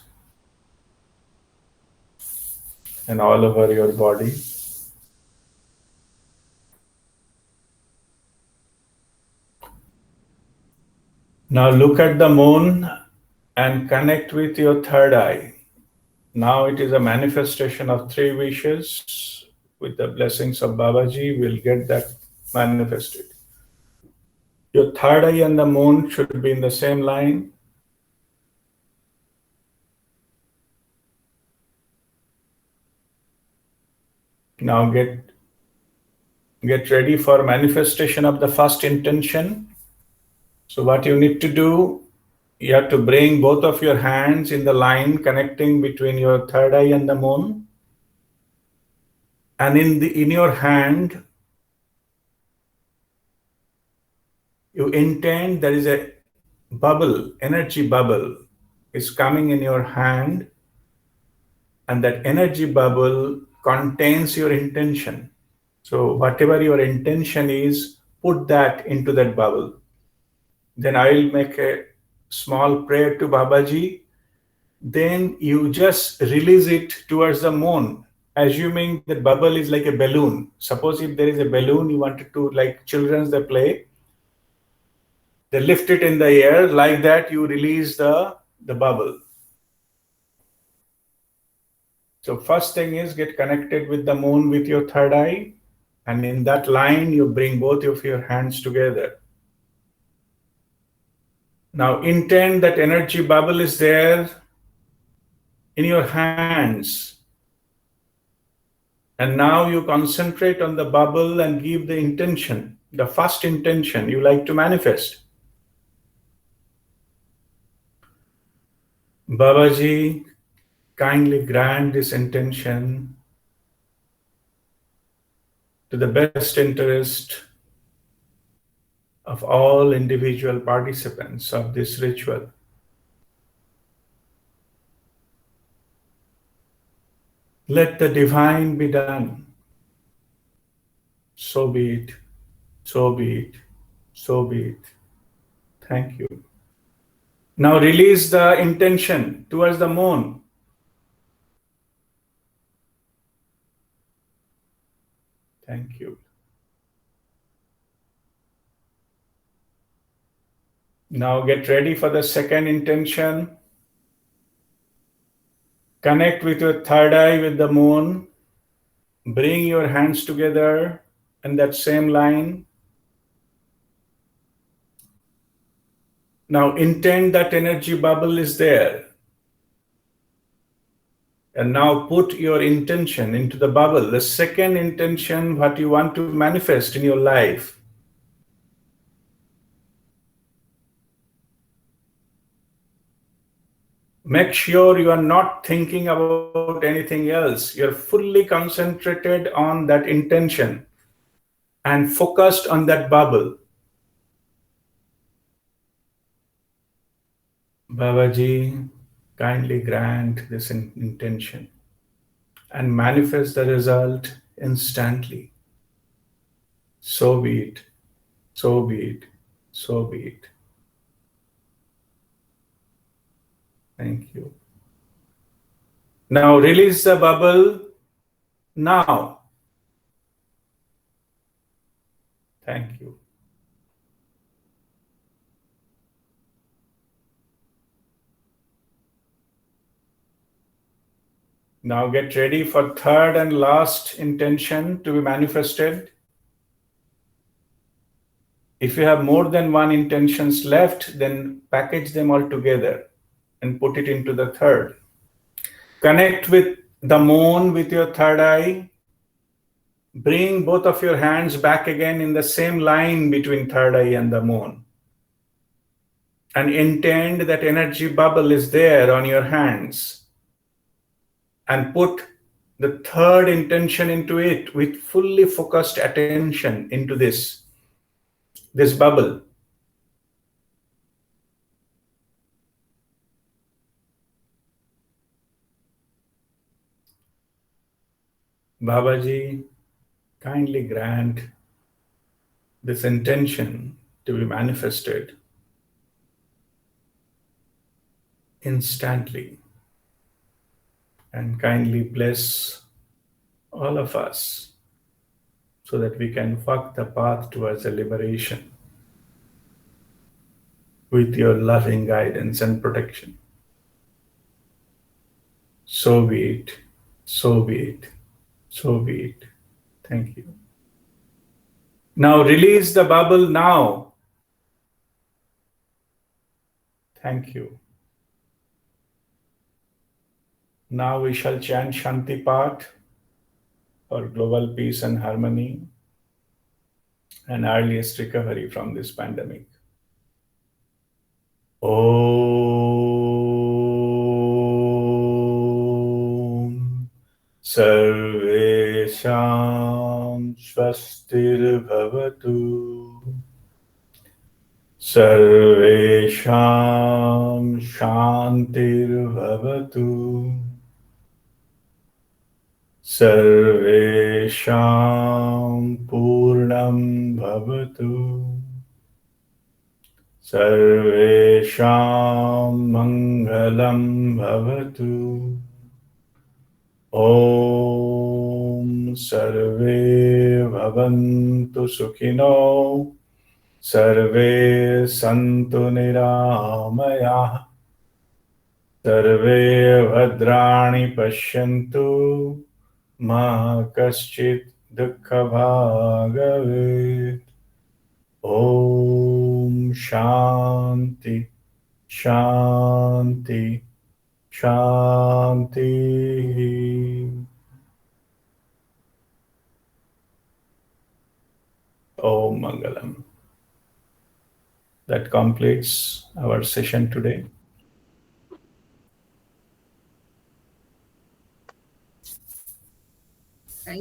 and all over your body. Now look at the moon and connect with your third eye. Now it is a manifestation of 3 wishes. With the blessings of Babaji, we'll get that manifested. Your third eye and the moon should be in the same line. Now get ready for manifestation of the first intention. So what you need to do, you have to bring both of your hands in the line connecting between your third eye and the moon. And in your hand, you intend there is a bubble, energy bubble is coming in your hand, and that energy bubble contains your intention. So whatever your intention is, put that into that bubble. Then I will make a small prayer to Babaji, then you just release it towards the moon, assuming that bubble is like a balloon. Suppose if there is a balloon, you wanted to, like children, they play, they lift it in the air, like that you release the bubble. So first thing is get connected with the moon with your third eye, and in that line you bring both of your hands together. Now intend that energy bubble is there in your hands. And now you concentrate on the bubble and give the intention, the first intention you like to manifest. Babaji, kindly grant this intention to the best interest of all individual participants of this ritual. Let the divine be done. So be it, so be it, so be it. Thank you. Now release the intention towards the moon. Thank you. Now get ready for the second intention. Connect with your third eye with the moon. Bring your hands together in that same line. Now intend that energy bubble is there. And now put your intention into the bubble. The second intention, what you want to manifest in your life. Make sure you are not thinking about anything else. You're fully concentrated on that intention and focused on that bubble. Babaji, kindly grant this intention and manifest the result instantly. So be it, so be it, so be it. Thank you. Now release the bubble now. Thank you. Now get ready for third and last intention to be manifested. If you have more than one intentions left, then package them all together and put it into the third. Connect with the moon with your third eye. Bring both of your hands back again in the same line between third eye and the moon. And intend that energy bubble is there on your hands. And put the third intention into it with fully focused attention into this bubble. Babaji, kindly grant this intention to be manifested instantly. And kindly bless all of us so that we can walk the path towards the liberation with your loving guidance and protection. So be it, so be it, so be it. Thank you. Now release the bubble now. Thank you. Now we shall chant Shanti Path for global peace and harmony and earliest recovery from this pandemic. Om Sarvesham Swastir Bhavatu Sarvesham Shantir Bhavatu Sarvesham Purnam Bhavatu Sarvesham Mangalam Bhavatu. Om Sarve Bhavantu Sukhino. Sarve Santu Niramayah. Sarve Bhadrani Pashyantu. Ma Kaschit Dukha Bhagavet. Om Shanti Shanti Shanti. Om Mangalam. That completes our session today.